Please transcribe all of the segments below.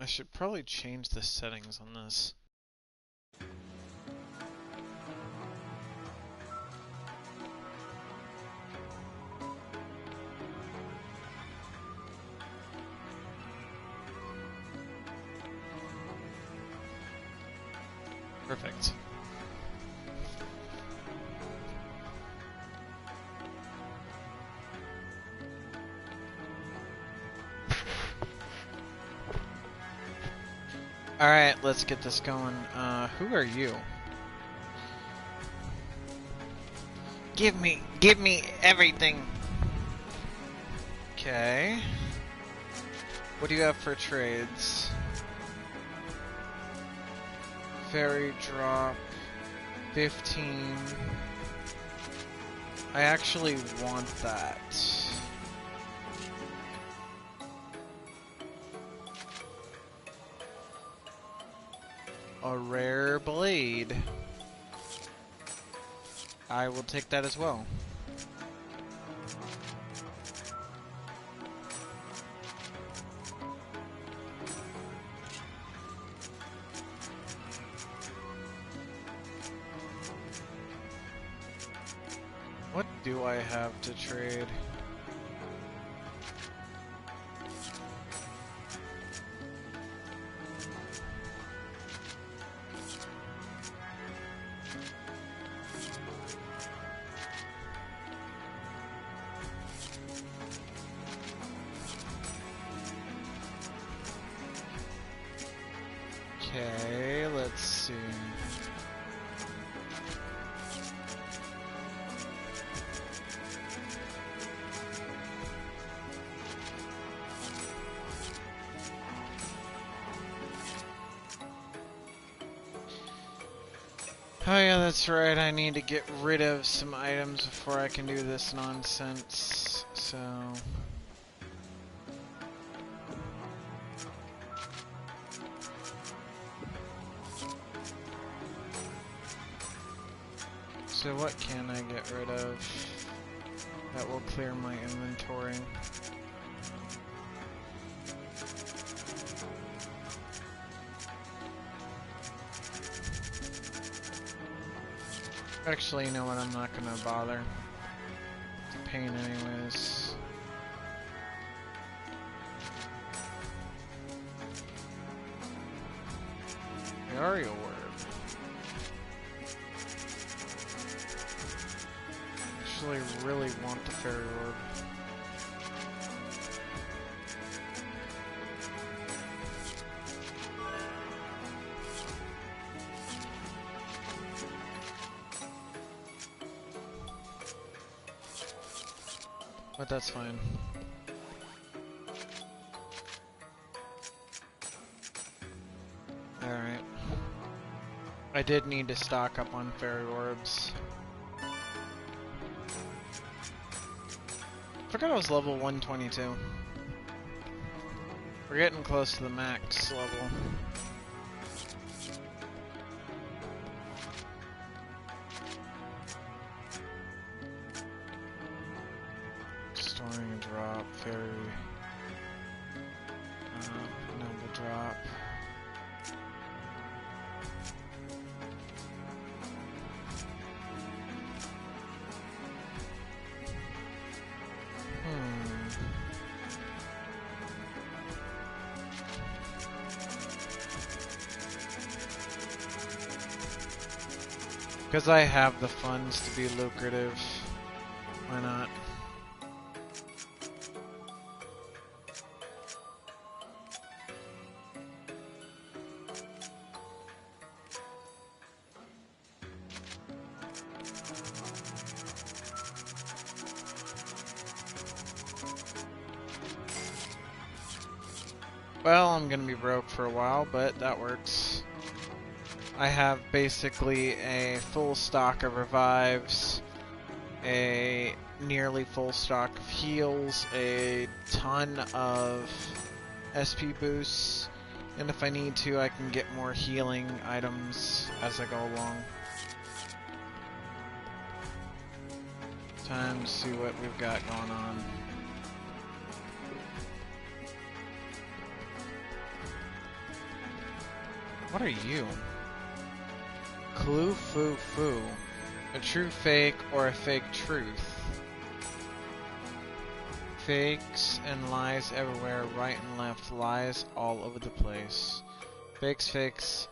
I should probably change the settings on this. Perfect. Alright, let's get this going. Who are you? Give me everything! Okay. What do you have for trades? Ferry drop, 15. I actually want that. A rare blade. I will take that as well. What do I have to trade? Okay, let's see. Oh yeah, that's right, I need to get rid of some items before I can do this nonsense, so... So what can I get rid of that will clear my inventory? Actually, you know what, I'm not gonna bother. It's a pain anyways. The Aria Orb. Actually really want the Fairy Orb. But that's fine. Alright. I did need to stock up on Fairy Orbs. I forgot I was level 122. We're getting close to the max level. Storing a drop, fairy, noble drop. Because I have the funds to be lucrative, why not? Well, I'm gonna be broke for a while, but that works. I have basically a full stock of revives, a nearly full stock of heals, a ton of SP boosts, and if I need to, I can get more healing items as I go along. Time to see what we've got going on. What are you? Clue foo foo. A true fake or a fake truth. Fakes and lies everywhere, right and left, lies all over the place. Fakes, fakes.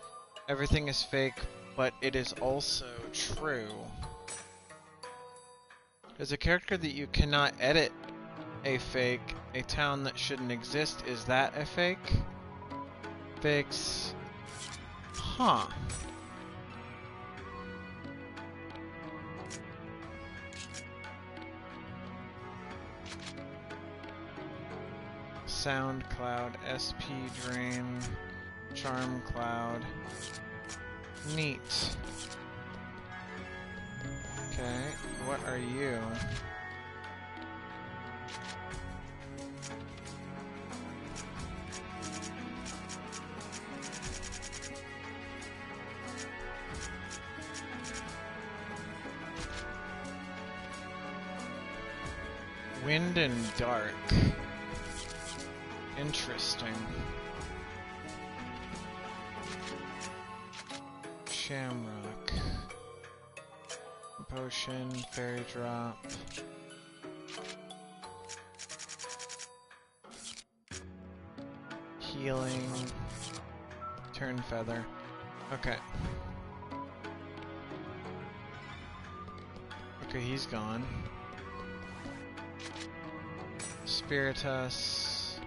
Everything is fake, but it is also true. There's a character that you cannot edit a fake. A town that shouldn't exist. Is that a fake? Fakes. Huh. Sound Cloud, SP Drain, Charm Cloud. Neat. Okay, what are you? Wind and dark. Interesting. Shamrock. Potion, fairy drop. Healing. Turn feather. Okay. Okay, he's gone. Spiritus.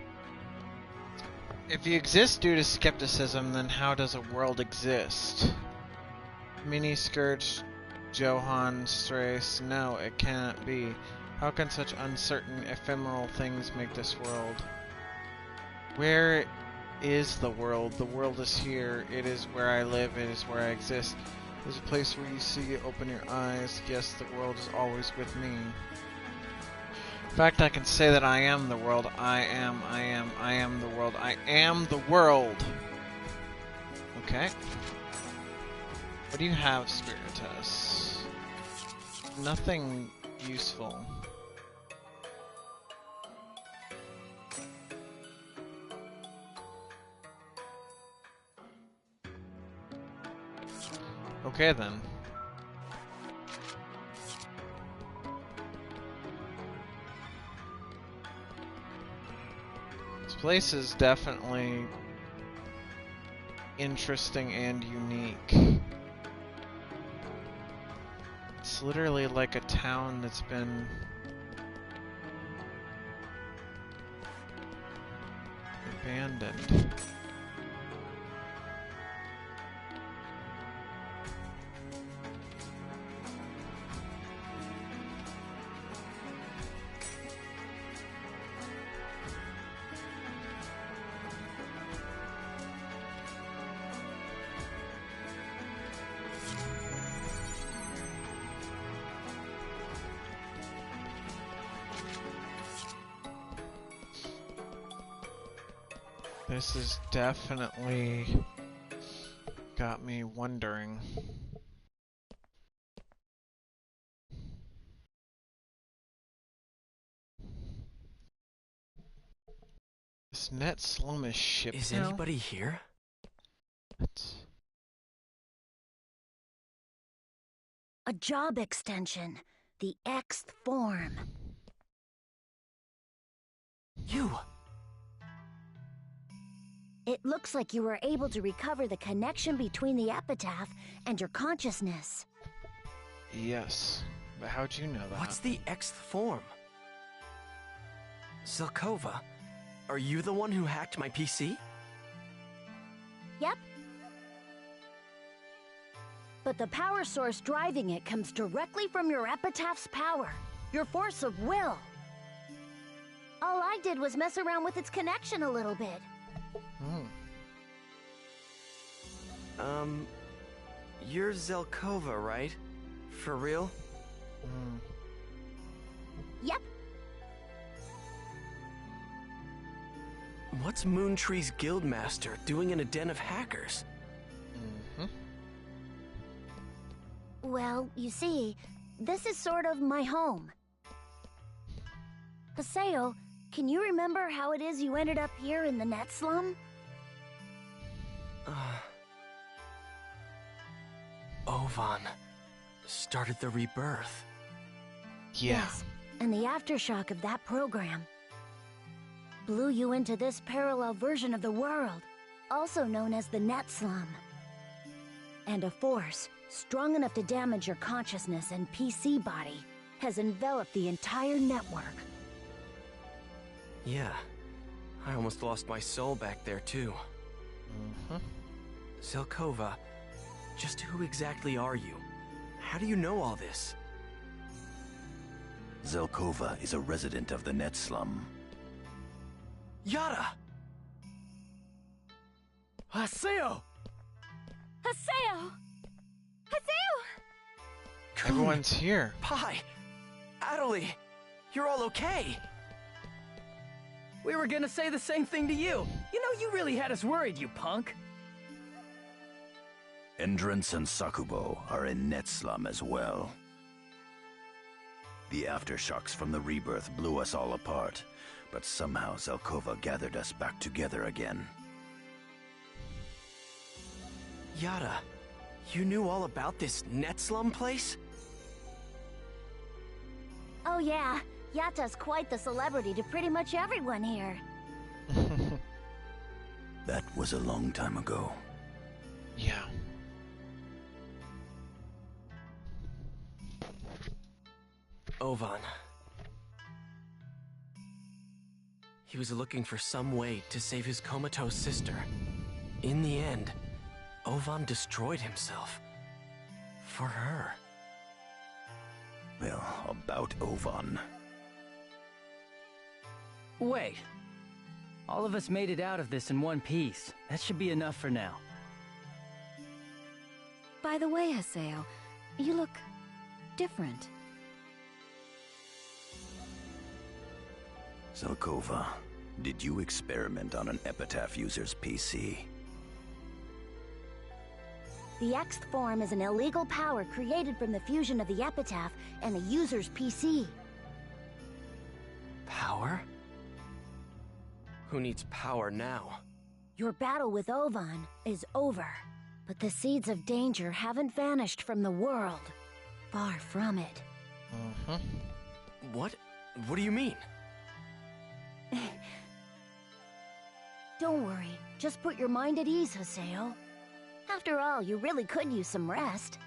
If you exist due to skepticism, then how does a world exist? Mini-skirt, Johann Strace. No, it cannot be. How can such uncertain, ephemeral things make this world? Where is the world? The world is here. It is where I live. It is where I exist. There's a place where you see, open your eyes. Yes, the world is always with me. In fact, I can say that I am the world. I am the world. I am the world! Okay. What do you have, Spiritus? Nothing useful. Okay then. This place is definitely interesting and unique. It's literally like a town that's been abandoned. This has definitely got me wondering. This net slum is shipped Is now? anybody here? What? A job extension. The Xth form. You! It looks like you were able to recover the connection between the epitaph and your consciousness. Yes. But how'd you know that? What's the Xth form? Zelkova, are you the one who hacked my PC? Yep. But the power source driving it comes directly from your epitaph's power. Your force of will. All I did was mess around with its connection a little bit. You're Zelkova, right? For real? Yep. What's Moontree's guildmaster doing in a den of hackers? Well, you see, this is sort of my home. Haseo, can you remember how it is you ended up here in the net slum? Ovan started the rebirth. Yeah. Yes, and the aftershock of that program blew you into this parallel version of the world, also known as the Net Slum. And a force strong enough to damage your consciousness and PC body has enveloped the entire network. Yeah, I almost lost my soul back there too. Zelkova, just who exactly are you? How do you know all this? Zelkova is a resident of the Net Slum. Yada! Haseo! Haseo! Haseo! Everyone's here. Pi! Adelie! You're all okay! We were gonna say the same thing to you. You know, you really had us worried, you punk. Endurance and Sakubo are in Net Slum as well. The aftershocks from the rebirth blew us all apart, but somehow Zelkova gathered us back together again. Yada, you knew all about this Net Slum place? Oh yeah, Yata's quite the celebrity to pretty much everyone here. That was a long time ago. Yeah. Ovan. He was looking for some way to save his comatose sister. In the end, Ovan destroyed himself. For her. Well, about Ovan. Wait. All of us made it out of this in one piece. That should be enough for now. By the way, Haseo, you look different. Zelkova, did you experiment on an Epitaph user's PC? The Xth form is an illegal power created from the fusion of the Epitaph and the user's PC. Power? Who needs power now? Your battle with Ovan is over, but the seeds of danger haven't vanished from the world. Far from it. What? What do you mean? Don't worry, just put your mind at ease, Haseo. After all, you really could use some rest.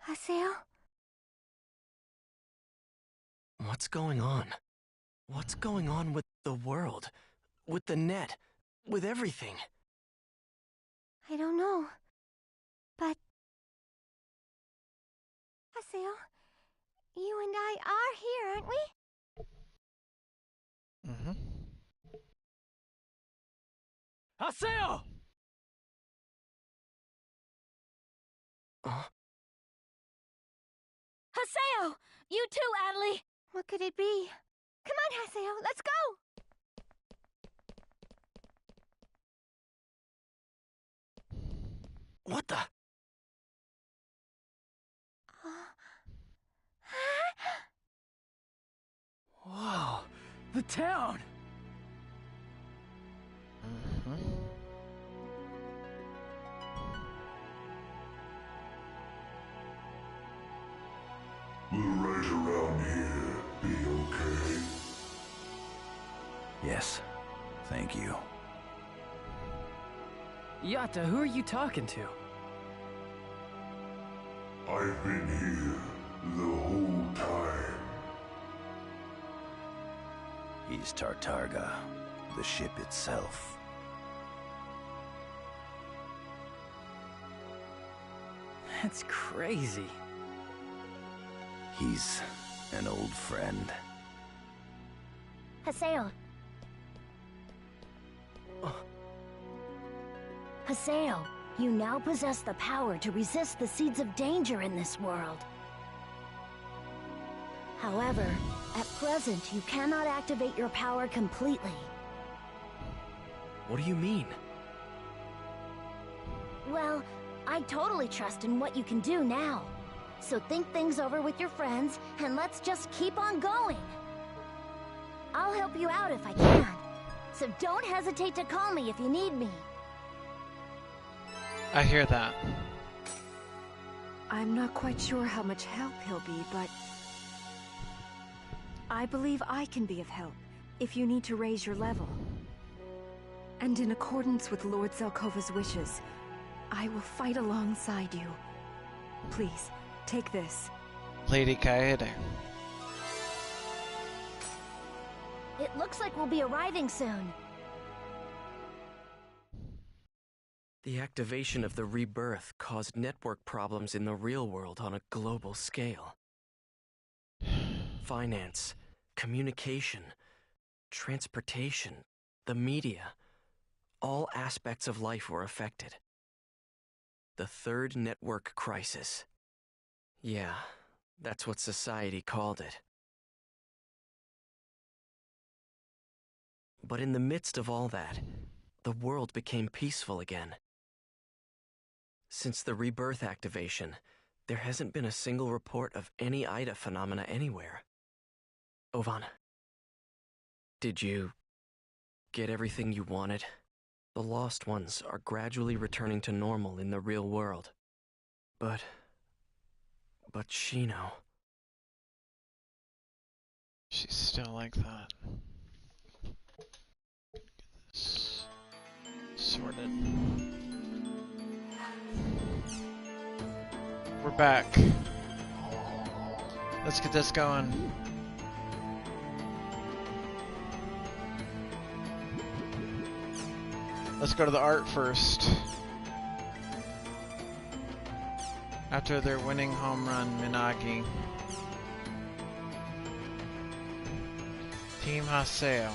Haseo? What's going on? What's going on with the world? With the net? With everything? I don't know, but... Haseo, you and I are here, aren't we? Haseo! Haseo! You too, Adelie! What could it be? Come on, Haseo, let's go! What the? Whoa, the town! Will right around here be okay? Yes, thank you. Yata, who are you talking to? I've been here the whole time. He's Tartarga, the ship itself. That's crazy. He's an old friend. Haseo. Haseo, you now possess the power to resist the seeds of danger in this world. However, at present, you cannot activate your power completely. What do you mean? Well, I totally trust in what you can do now. So think things over with your friends, and let's just keep on going. I'll help you out if I can. So don't hesitate to call me if you need me. I hear that. I'm not quite sure how much help he'll be, but I believe I can be of help if you need to raise your level. And in accordance with Lord Zelkova's wishes, I will fight alongside you. Please, take this. Lady Kaede. It looks like we'll be arriving soon. The activation of the rebirth caused network problems in the real world on a global scale. Finance, communication, transportation, the media, all aspects of life were affected. The third network crisis. Yeah, that's what society called it. But in the midst of all that, the world became peaceful again. Since the rebirth activation, there hasn't been a single report of any Ida phenomena anywhere. Ovan, did you get everything you wanted? The lost ones are gradually returning to normal in the real world. But Shino... She's still like that. Get this sorted. We're back. Let's get this going. Let's go to the art first. After their winning home run, Minagi. Team Haseo.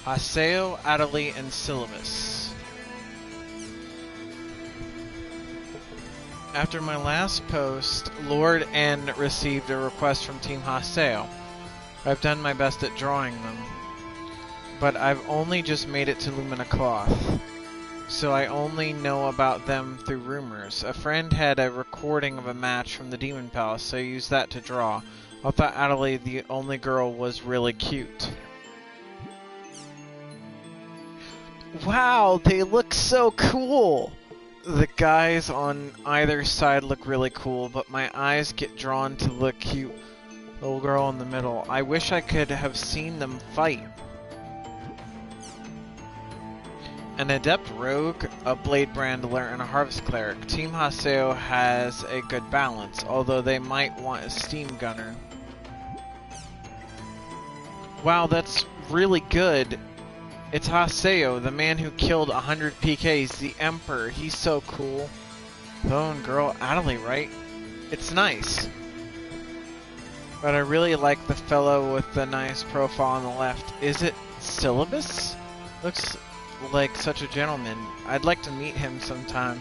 Haseo, Adeli, and Syllabus. After my last post, Lord N received a request from Team Haseo. I've done my best at drawing them, but I've only just made it to Lumina Cloth, so I only know about them through rumors. A friend had a recording of a match from the Demon Palace, so I used that to draw. I thought Adeli, the only girl, was really cute. Wow, they look so cool! The guys on either side look really cool, but my eyes get drawn to the cute little girl in the middle. I wish I could have seen them fight. An Adept Rogue, a Blade Brandler, and a Harvest Cleric. Team Haseo has a good balance, although they might want a Steam Gunner. Wow, that's really good. It's Haseo, the man who killed 100 PKs, the Emperor. He's so cool. Lone girl, Adeli, right? It's nice. But I really like the fellow with the nice profile on the left. Is it Syllabus? Looks like such a gentleman. I'd like to meet him sometime.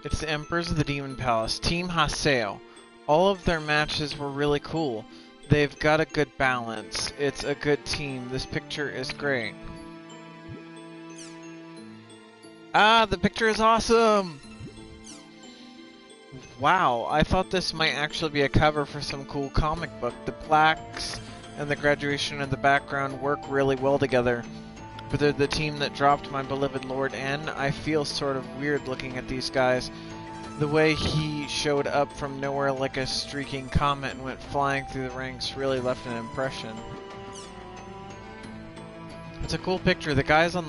It's the Emperors of the Demon Palace, Team Haseo. All of their matches were really cool. They've got a good balance. It's a good team. This picture is great. Ah, the picture is awesome! Wow, I thought this might actually be a cover for some cool comic book. The blacks and the graduation in the background work really well together. But they're the team that dropped my beloved Lord N. I feel sort of weird looking at these guys. The way he showed up from nowhere like a streaking comet and went flying through the ranks really left an impression. It's a cool picture. The guys on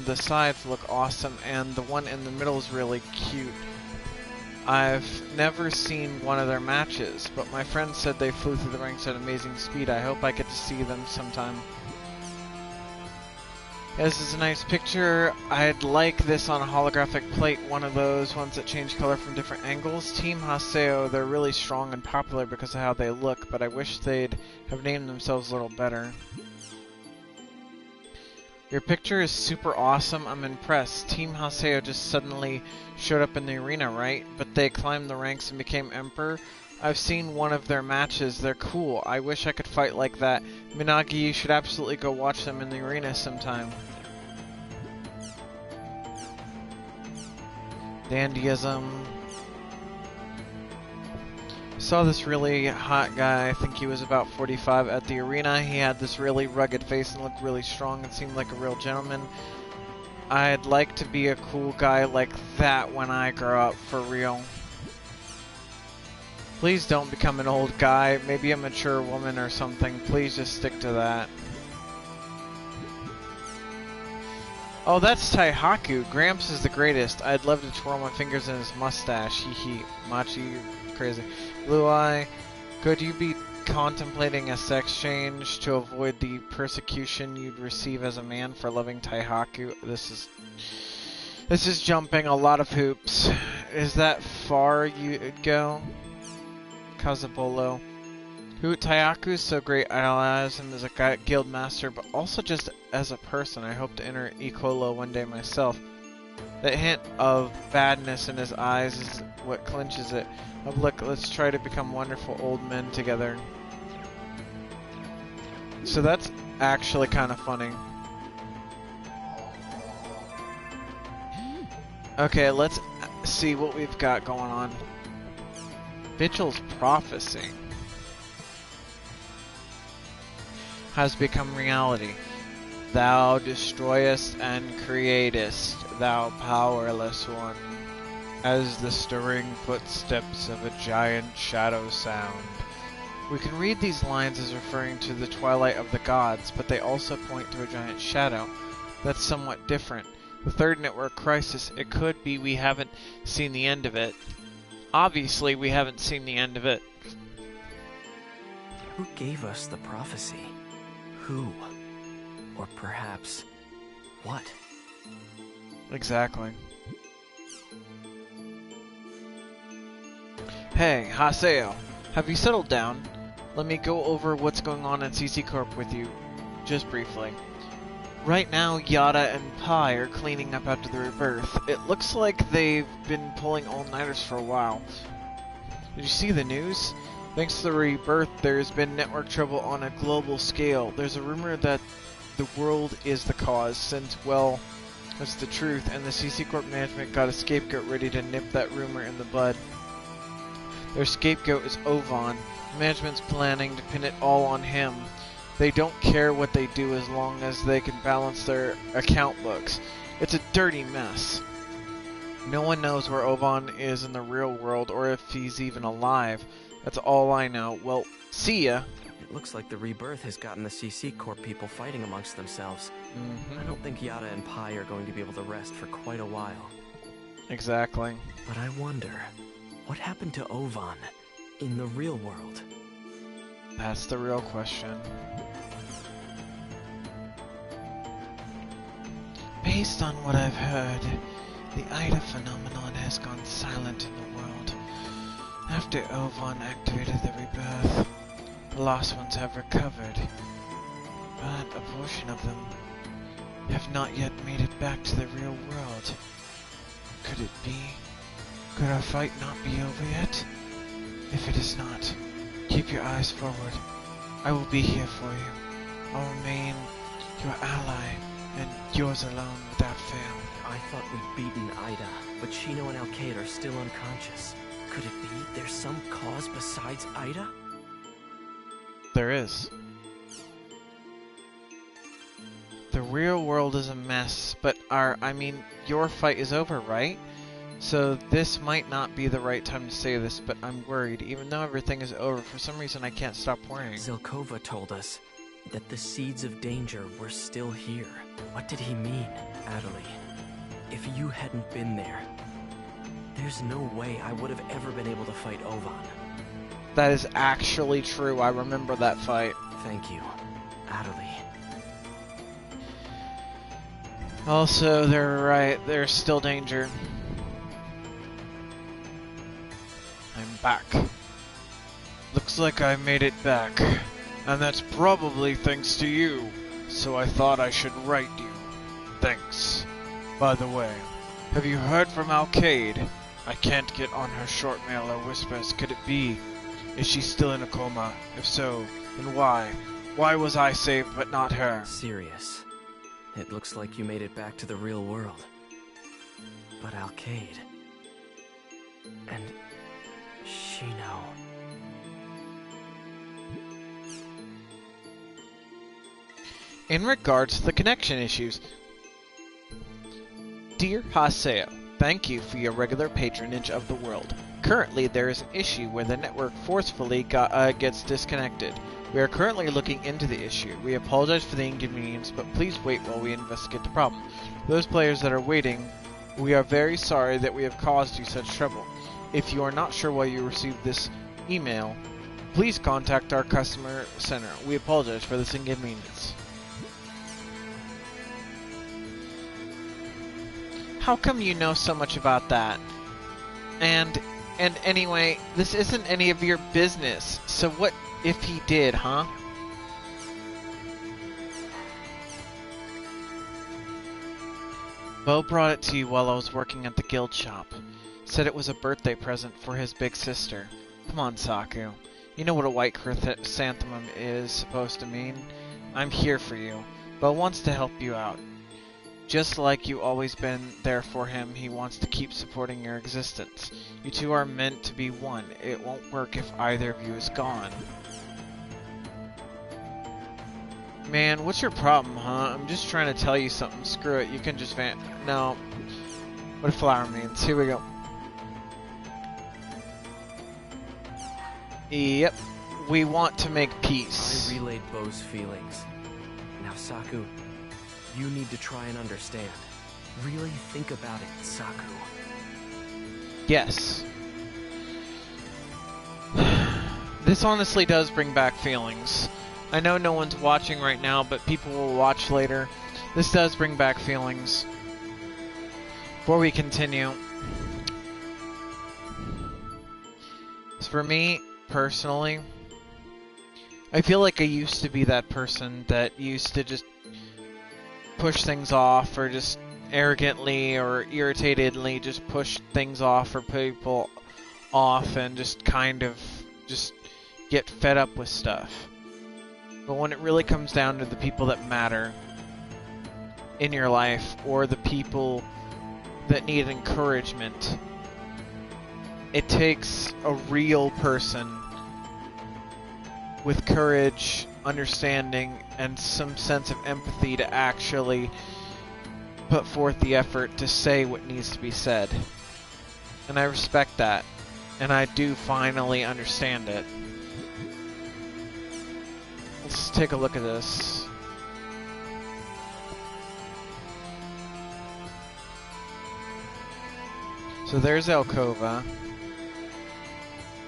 the sides look awesome, and the one in the middle is really cute. I've never seen one of their matches, but my friend said they flew through the ranks at amazing speed. I hope I get to see them sometime. This is a nice picture. I'd like this on a holographic plate, one of those ones that change color from different angles. Team Haseo, they're really strong and popular because of how they look, but I wish they'd have named themselves a little better. Your picture is super awesome. I'm impressed. Team Haseo just suddenly showed up in the arena, right? But they climbed the ranks and became Emperor. I've seen one of their matches. They're cool. I wish I could fight like that. Minagi, you should absolutely go watch them in the arena sometime. dandyism. Saw this really hot guy, I think he was about 45, at the arena. He had this really rugged face and looked really strong and seemed like a real gentleman. I'd like to be a cool guy like that when I grow up, for real. Please don't become an old guy, maybe a mature woman or something. Please just stick to that. Oh, that's Taihaku. Gramps is the greatest. I'd love to twirl my fingers in his mustache. Hee hee. Machi, you're crazy. Blue Eye, could you be contemplating a sex change to avoid the persecution you'd receive as a man for loving Taihaku? This is jumping a lot of hoops. Is that far you'd go? Kazabolo. Taihaku's so great. I idolize him as a guild master, but also just as a person. I hope to enter Ecolo one day myself. That hint of badness in his eyes is what clinches it. Oh, look, let's try to become wonderful old men together. So that's actually kind of funny. Okay, let's see what we've got going on. Vigil's prophecy has become reality. Thou destroyest and createst, thou powerless one, as the stirring footsteps of a giant shadow sound. We can read these lines as referring to the twilight of the gods, but they also point to a giant shadow. That's somewhat different. The third network crisis, it could be we haven't seen the end of it. Obviously, we haven't seen the end of it. Who gave us the prophecy? Who? Or perhaps, what? Exactly. Hey, Haseo, have you settled down? Let me go over what's going on in CC Corp with you, just briefly. Right now, Yada and Pi are cleaning up after the rebirth. It looks like they've been pulling all-nighters for a while. Did you see the news? Thanks to the rebirth, there's been network trouble on a global scale. There's a rumor that the world is the cause, since, well, that's the truth, and the CC Corp management got a scapegoat ready to nip that rumor in the bud. Their scapegoat is Ovan. Management's planning to pin it all on him. They don't care what they do as long as they can balance their account books. It's a dirty mess. No one knows where Ovan is in the real world or if he's even alive. That's all I know. Well, see ya. It looks like the rebirth has gotten the CC Corp people fighting amongst themselves. I don't think Yada and Pi are going to be able to rest for quite a while. Exactly. But I wonder, what happened to Ovan in the real world? That's the real question. Based on what I've heard, the Ida phenomenon has gone silent in the world. After Ovan activated the rebirth, the lost ones have recovered, but a portion of them have not yet made it back to the real world. Could it be? Could our fight not be over yet? If it is not, keep your eyes forward. I will be here for you. I'll remain your ally, and yours alone without fail. I thought we'd beaten Ida, but Shino and Alcade are still unconscious. Could it be there's some cause besides Ida? There is. The real world is a mess, but your fight is over, right? So this might not be the right time to say this, but I'm worried. Even though everything is over, for some reason I can't stop worrying. Zelkova told us that the seeds of danger were still here. What did he mean, Adelie? If you hadn't been there, there's no way I would have ever been able to fight Ovan. That is actually true. I remember that fight. Thank you, Adelie. Also, they're right. There's still danger. I'm back. Looks like I made it back. And that's probably thanks to you. So I thought I should write you. Thanks. By the way, have you heard from Alcade? I can't get on her short mail or whispers. Could it be? Is she still in a coma? If so, then why? Why was I saved but not her? Serious. It looks like you made it back to the real world. But Alcade... And Shino. In regards to the connection issues, Dear Haseo, thank you for your regular patronage of the world. Currently, there is an issue where the network forcefully gets disconnected. We are currently looking into the issue. We apologize for the inconvenience, but please wait while we investigate the problem. For those players that are waiting, we are very sorry that we have caused you such trouble. If you are not sure why you received this email, please contact our customer center. We apologize for this inconvenience. How come you know so much about that? And anyway, this isn't any of your business. So what if he did, huh? Bo brought it to you while I was working at the guild shop. Said it was a birthday present for his big sister. Come on, Saku. You know what a white chrysanthemum is supposed to mean. I'm here for you. Bo wants to help you out. Just like you always been there for him, he wants to keep supporting your existence. You two are meant to be one. It won't work if either of you is gone. Man, what's your problem, huh? I'm just trying to tell you something. Screw it, you can just No. What a flower means. Here we go. Yep. We want to make peace. I relayed Bo's feelings. Now, Saku, you need to try and understand. Really think about it, Saku. Yes. This honestly does bring back feelings. I know no one's watching right now, but people will watch later. This does bring back feelings. Before we continue, for me, personally, I feel like I used to be that person that used to just push things off, or just arrogantly or irritatedly just push things off or people off and just kind of just get fed up with stuff. But when it really comes down to the people that matter in your life, or the people that need encouragement, it takes a real person with courage, understanding, and some sense of empathy to actually put forth the effort to say what needs to be said. And I respect that. And I do finally understand it. Let's take a look at this. So there's Zelkova.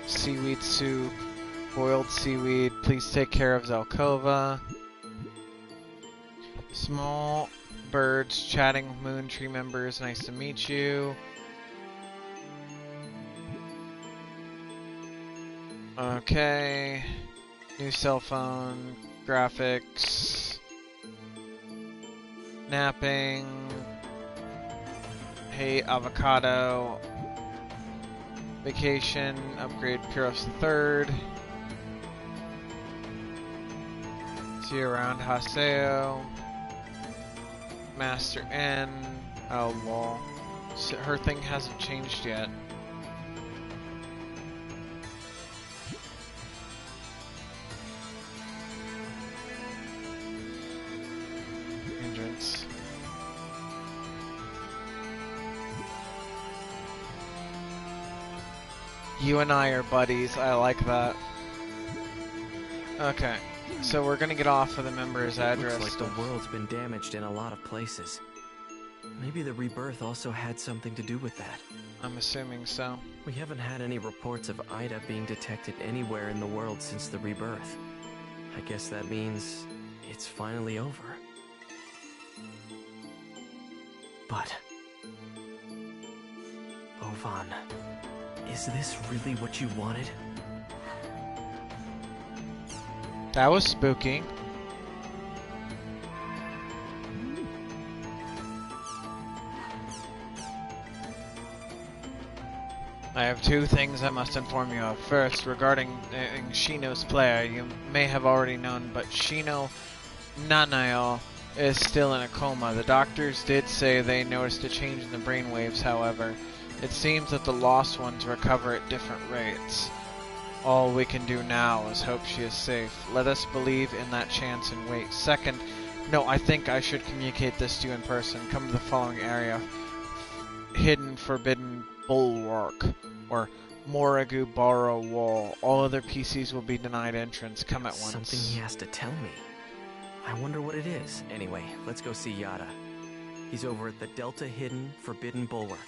Seaweed soup. Boiled seaweed. Please take care of Zelkova. Small birds chatting with Moon Tree members. Nice to meet you. Okay. New cell phone. Graphics. Napping. Hey, avocado. Vacation. Upgrade Pyros III. See you around Haseo. Master N. Oh, lol. So her thing hasn't changed yet. Hindrance. You and I are buddies. I like that. Okay. So we're gonna get off of the member's address. Looks like the world's been damaged in a lot of places. Maybe the rebirth also had something to do with that. I'm assuming so. We haven't had any reports of Ida being detected anywhere in the world since the rebirth. I guess that means it's finally over. But... Ovan, is this really what you wanted? That was spooky. I have two things I must inform you of. First, regarding Shino's player, you may have already known, but Shino Nanayo is still in a coma. The doctors did say they noticed a change in the brainwaves, however. It seems that the lost ones recover at different rates. All we can do now is hope she is safe. Let us believe in that chance and wait. Second, no, I think I should communicate this to you in person. Come to the following area. Hidden Forbidden Bulwark, or Moragu Barrow Wall. All other PCs will be denied entrance. Come at once. Something he has to tell me. I wonder what it is. Anyway, let's go see Yada. He's over at the Delta Hidden Forbidden Bulwark.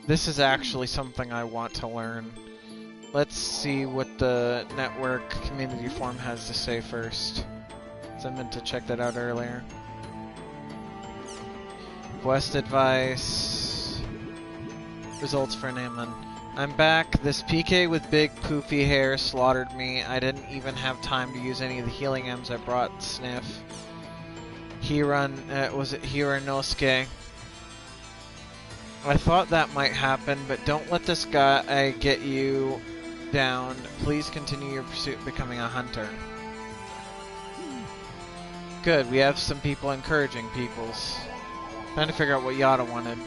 This is actually something I want to learn. Let's see what the network community forum has to say first. So I meant to check that out earlier. Quest advice. Results for Naaman. I'm back. This PK with big poofy hair slaughtered me. I didn't even have time to use any of the healing M's I brought. Sniff. Was it Hiranosuke? I thought that might happen, but don't let this guy get you down. Please continue your pursuit of becoming a hunter. Good, we have some people encouraging peoples. Trying to figure out what Yada wanted.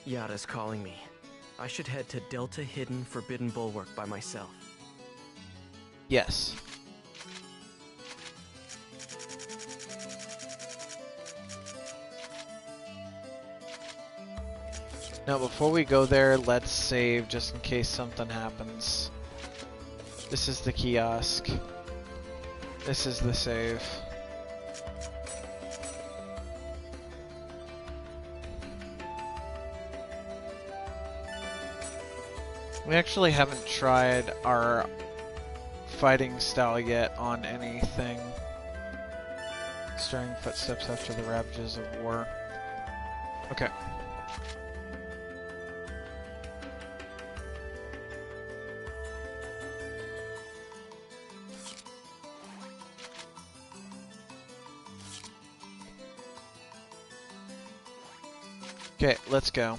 Yada's calling me. I should head to Delta Hidden Forbidden Bulwark by myself. Yes. Now, before we go there, let's save just in case something happens. This is the kiosk. This is the save. We actually haven't tried our fighting style yet on anything. Stirring footsteps after the ravages of war. Okay. Okay, let's go.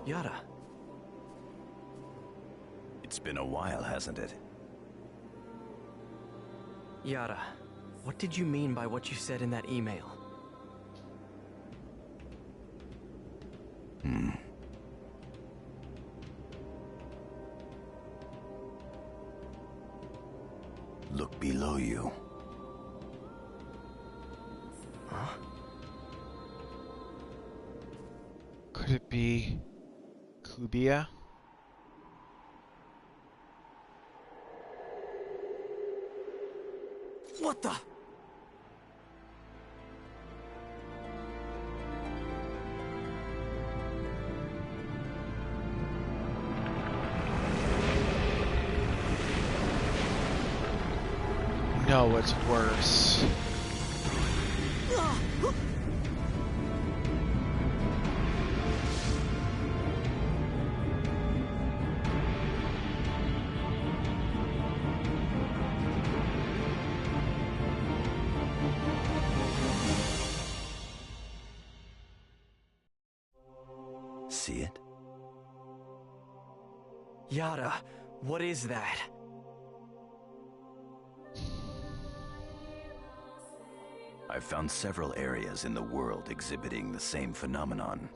Yada. It's been a while, hasn't it? Yada, what did you mean by what you said in that email? Look below you. Huh? Could it be Kubia? What the? No, it's worse. See it? Yada, what is that? I've found several areas in the world exhibiting the same phenomenon.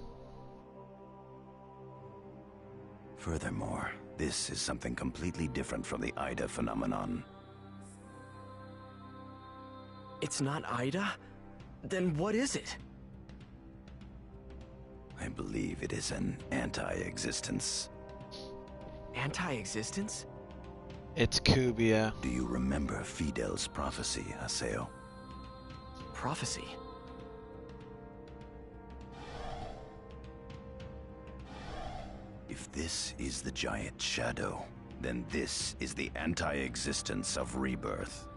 Furthermore, this is something completely different from the Ida phenomenon. It's not Ida? Then what is it? I believe it is an anti-existence. Anti-existence? It's Kubia. Do you remember Fidel's prophecy, Haseo? Prophecy? If this is the giant shadow, then this is the anti-existence of rebirth.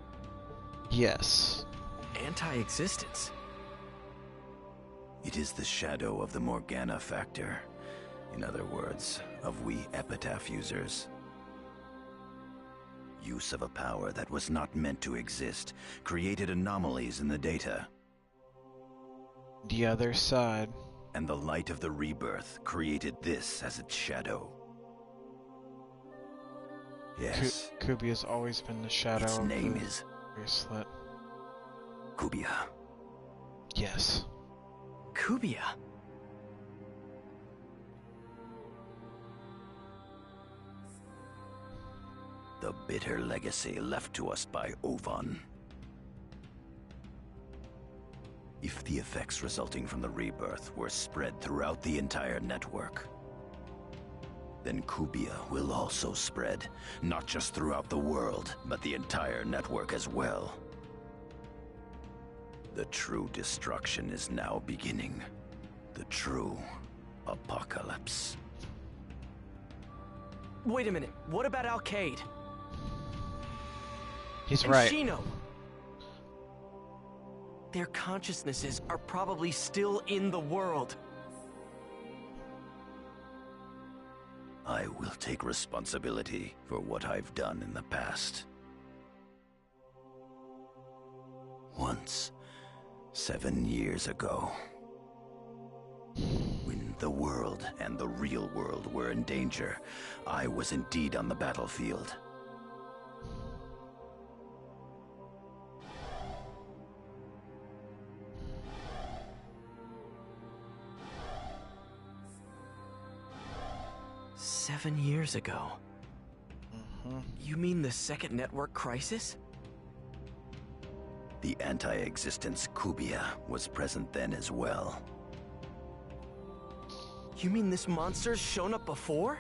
Yes. Anti-existence? It is the shadow of the Morgana factor. In other words, of we epitaph users. Use of a power that was not meant to exist created anomalies in the data. The other side. And the light of the rebirth created this as its shadow. Yes. Kubi has always been the shadow Its of name the is bracelet. Kubia. Yes. Kubia? The bitter legacy left to us by Ovan. If the effects resulting from the rebirth were spread throughout the entire network, then Kubia will also spread, not just throughout the world, but the entire network as well. The true destruction is now beginning. The true apocalypse. Wait a minute, what about Alcade? He's And right. Shino? Their consciousnesses are probably still in the world. I will take responsibility for what I've done in the past. Once, 7 years ago, when the world and the real world were in danger, I was indeed on the battlefield. "7 years ago? You mean the second network crisis? The anti-existence Kubia was present then as well. You mean this monster's shown up before?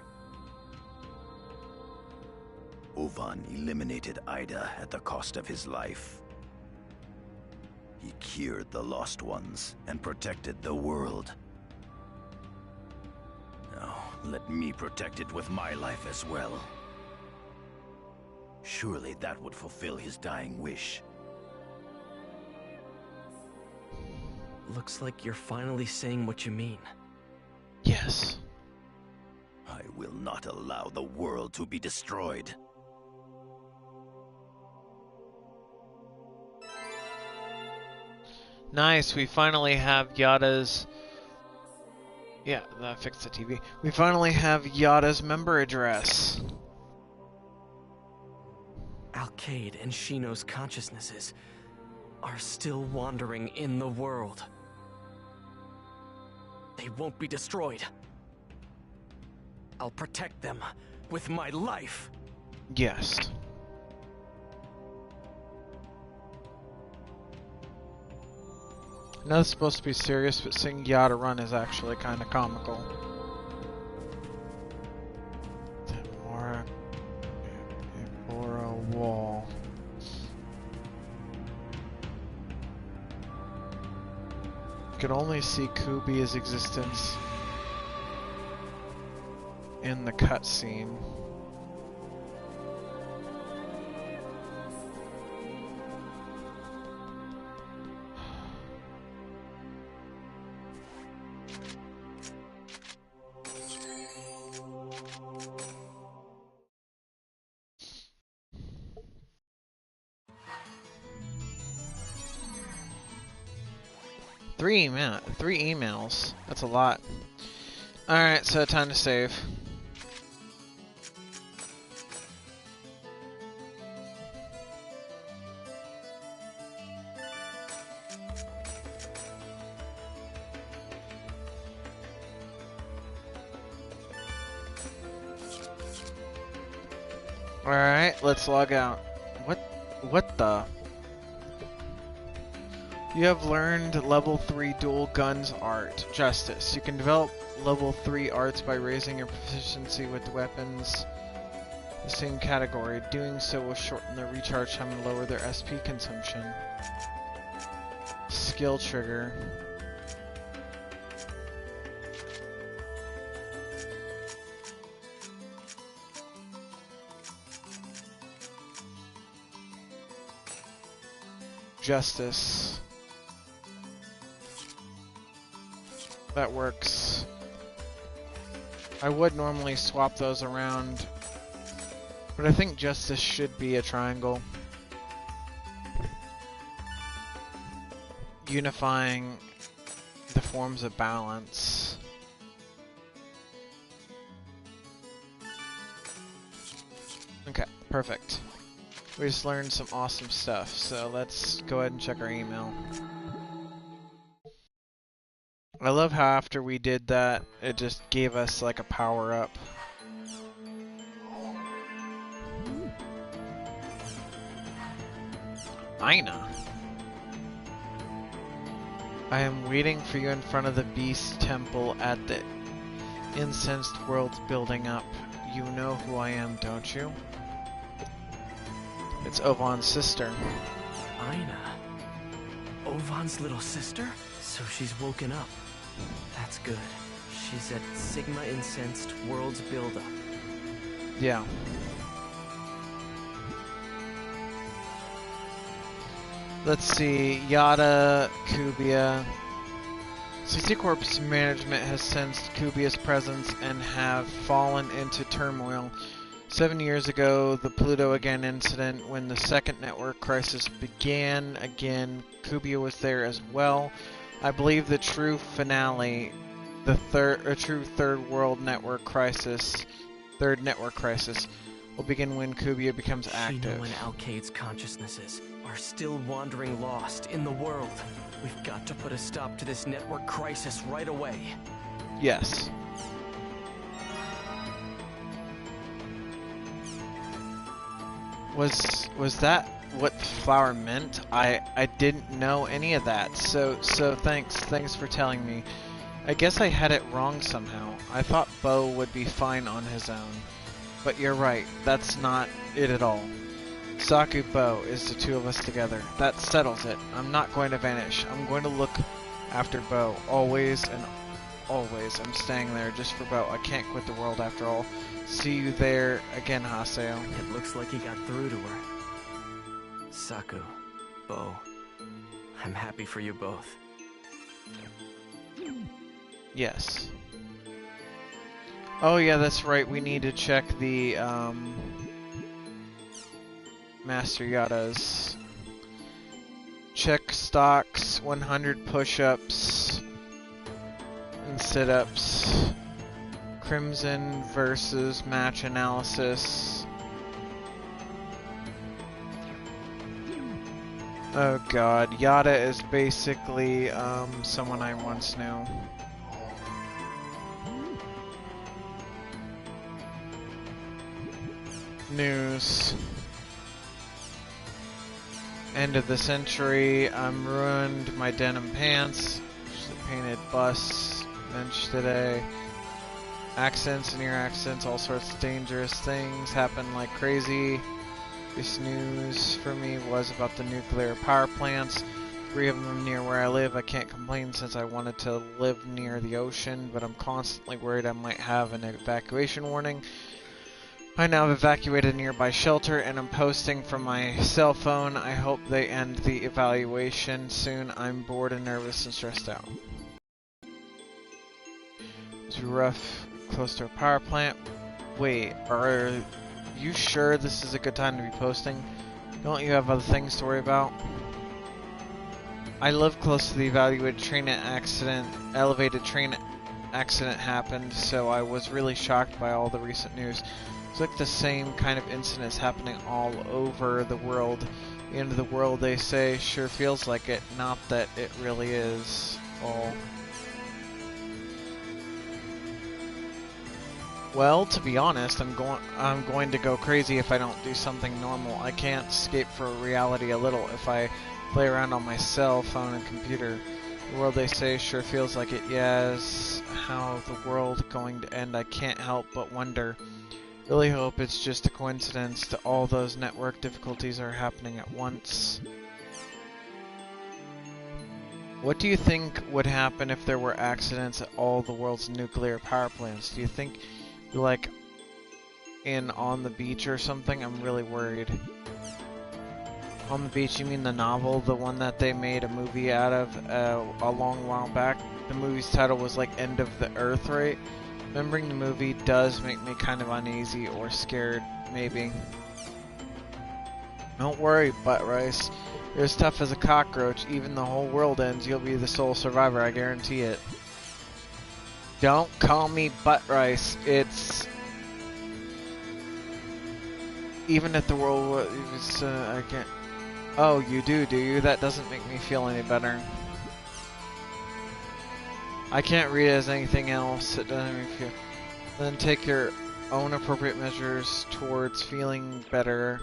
Ovan eliminated Ida at the cost of his life. He cured the lost ones and protected the world. Now, let me protect it with my life as well. Surely that would fulfill his dying wish. Looks like you're finally saying what you mean. Yes. I will not allow the world to be destroyed. Nice, we finally have Yada's... Yeah, that fixed the TV. We finally have Yada's member address. Alcade and Shino's consciousnesses are still wandering in the world. They won't be destroyed. I'll protect them with my life. Yes. I know it's supposed to be serious, but seeing Yada run is actually kind of comical. Temora wall. You could only see Kubi's existence in the cutscene. Three emails. That's a lot. Alright, so time to save. Alright, let's log out. What the? You have learned level 3 dual guns art, Justice. You can develop level 3 arts by raising your proficiency with weapons the same category. Doing so will shorten their recharge time and lower their SP consumption. Skill trigger. justice. That works. I would normally swap those around, but I think justice should be a triangle. Unifying the forms of balance. Okay, perfect. We just learned some awesome stuff, so let's go ahead and check our email. I love how after we did that, it just gave us like a power-up. Aina. I am waiting for you in front of the Beast Temple at the Incensed World's building up. You know who I am, don't you? It's Ovan's sister. Aina? Ovan's little sister? So she's woken up. That's good. She's at Sigma Incensed World's buildup. Yeah. Let's see, Yada, Kubia. CC Corp's management has sensed Kubia's presence and have fallen into turmoil. 7 years ago, the Pluto Again incident, when the second network crisis began again, Kubia was there as well. I believe the true finale, the true third network crisis, will begin when Kubia becomes active. Shino and Alkaid's consciousnesses are still wandering lost in the world. We've got to put a stop to this network crisis right away. Yes. Was that what the flower meant? I didn't know any of that. So thanks for telling me. I guess I had it wrong somehow. I thought Bo would be fine on his own. But you're right, that's not it at all. Saku Bo is the two of us together. That settles it. I'm not going to vanish. I'm going to look after Bo. Always and always. I'm staying there just for Bo. I can't quit the world after all. See you there again, Haseo. It looks like he got through to her. Saku, Bo, I'm happy for you both. Yes. Oh yeah, that's right. We need to check the Master Yadas. Check stocks, 100 push-ups and sit-ups. Crimson versus match analysis. Oh god, Yada is basically someone I once knew. News. End of the century. I'm ruined. My denim pants. Just a painted bus bench today. Accidents, near accidents, all sorts of dangerous things happen like crazy. This news for me was about the nuclear power plants. 3 of them near where I live. I can't complain since I wanted to live near the ocean, but I'm constantly worried I might have an evacuation warning. I now have evacuated a nearby shelter and I'm posting from my cell phone. I hope they end the evaluation soon. I'm bored and nervous and stressed out. It's rough, close to a power plant. Wait, are you sure this is a good time to be posting? Don't you have other things to worry about? I live close to the elevated train accident happened, so I was really shocked by all the recent news. It's like the same kind of incidents happening all over the world. The end of the world, they say, sure feels like it, not that it really is. All. Well, to be honest, I'm going to go crazy if I don't do something normal. I can't escape from reality a little if I play around on my cell phone and computer. The world, they say, sure feels like it. Yes, how the world going to end? I can't help but wonder. Really hope it's just a coincidence that all those network difficulties are happening at once. What do you think would happen if there were accidents at all the world's nuclear power plants? Do you think, like, on the beach or something? I'm really worried. On the Beach, you mean the novel, the one that they made a movie out of a long while back? The movie's title was like End of the Earth, right? Remembering the movie does make me kind of uneasy or scared, maybe. Don't worry, Butt Rice. You're as tough as a cockroach. Even the whole world ends, you'll be the sole survivor, I guarantee it. Don't call me Butt Rice. It's... Even if the world was... I can't... Oh, you do you? That doesn't make me feel any better. I can't read it as anything else. It doesn't make me feel... Then take your own appropriate measures towards feeling better.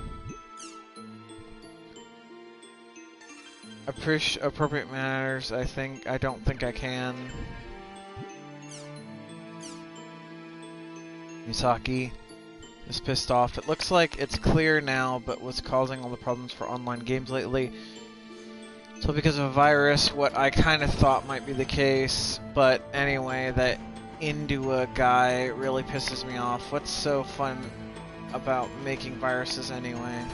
Appropriate matters, I don't think I can. Misaki is pissed off. It looks like it's clear now, but what's causing all the problems for online games lately? So because of a virus, what I kind of thought might be the case, but anyway, that Indua guy really pisses me off. What's so fun about making viruses anyway?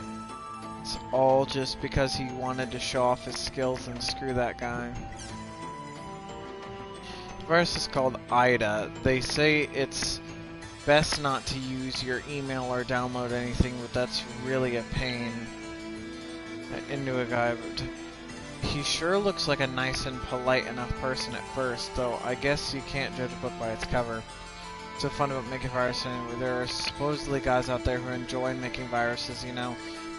It's all just because he wanted to show off his skills, and screw that guy. The virus is called IDA. They say it's best not to use your email or download anything, but that's really a pain. Into a guy, but he sure looks like a nice and polite enough person at first, though I guess you can't judge a book by its cover. What's so fun about making viruses? There are supposedly guys out there who enjoy making viruses, you know.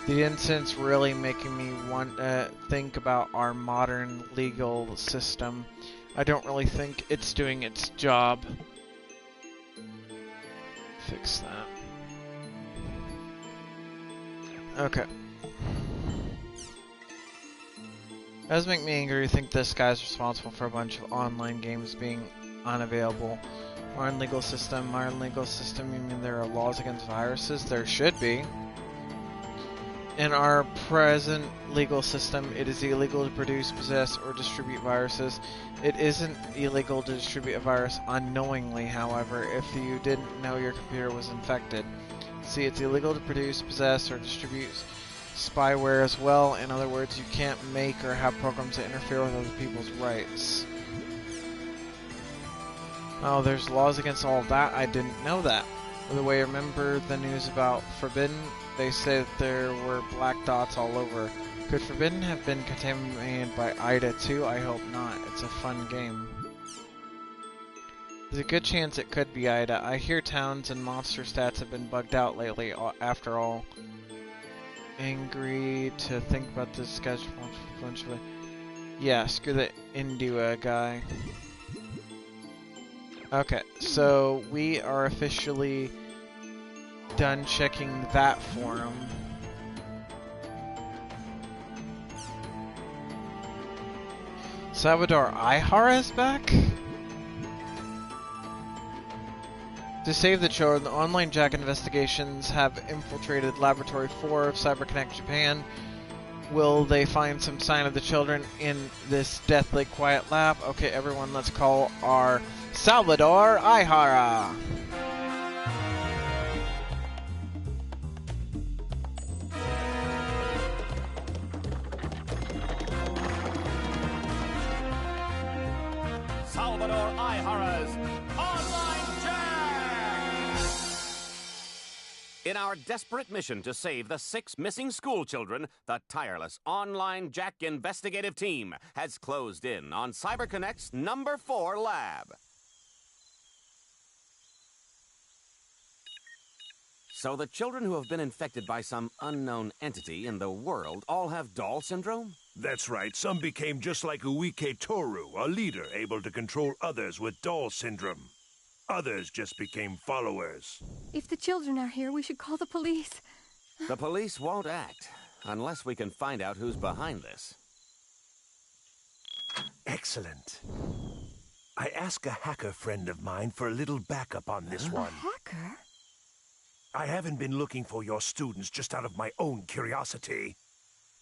The incident's really making me want to think about our modern legal system. I don't really think it's doing its job. Fix that. Okay. It does make me angry to think this guy's responsible for a bunch of online games being unavailable. Modern legal system, you mean there are laws against viruses? There should be. In our present legal system, it is illegal to produce, possess, or distribute viruses. It isn't illegal to distribute a virus unknowingly, however, if you didn't know your computer was infected. See, it's illegal to produce, possess, or distribute spyware as well. In other words, you can't make or have programs that interfere with other people's rights. Oh, there's laws against all of that? I didn't know that. By the way, remember the news about Forbidden? They said there were black dots all over. Could Forbidden have been contaminated by IDA too? I hope not. It's a fun game. There's a good chance it could be IDA. I hear towns and monster stats have been bugged out lately, after all. Angry to think about this sketch bunch of... Yeah, screw the Indua guy. Okay, so we are officially done checking that forum. Salvador Ihara is back? To save the children, the online Jack investigations have infiltrated Laboratory 4 of CyberConnect Japan. Will they find some sign of the children in this deathly quiet lab? Okay, everyone, let's call our Salvador Ihara. Salvador Ihara's Online Jack! In our desperate mission to save the 6 missing school children, the tireless Online Jack investigative team has closed in on CyberConnect's number 4 lab. So the children who have been infected by some unknown entity in the world all have doll syndrome? That's right. Some became just like Uike Toru, a leader able to control others with doll syndrome. Others just became followers. If the children are here, we should call the police. The police won't act unless we can find out who's behind this. Excellent. I asked a hacker friend of mine for a little backup on this one. A hacker? I haven't been looking for your students just out of my own curiosity.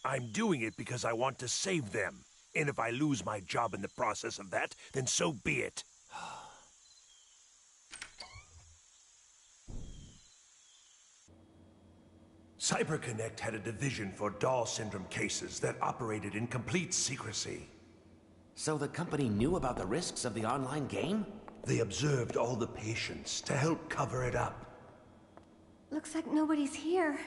I'm doing it because I want to save them. And if I lose my job in the process of that, then so be it. CyberConnect had a division for Doll syndrome cases that operated in complete secrecy. So the company knew about the risks of the online game? They observed all the patients to help cover it up. Looks like nobody's here.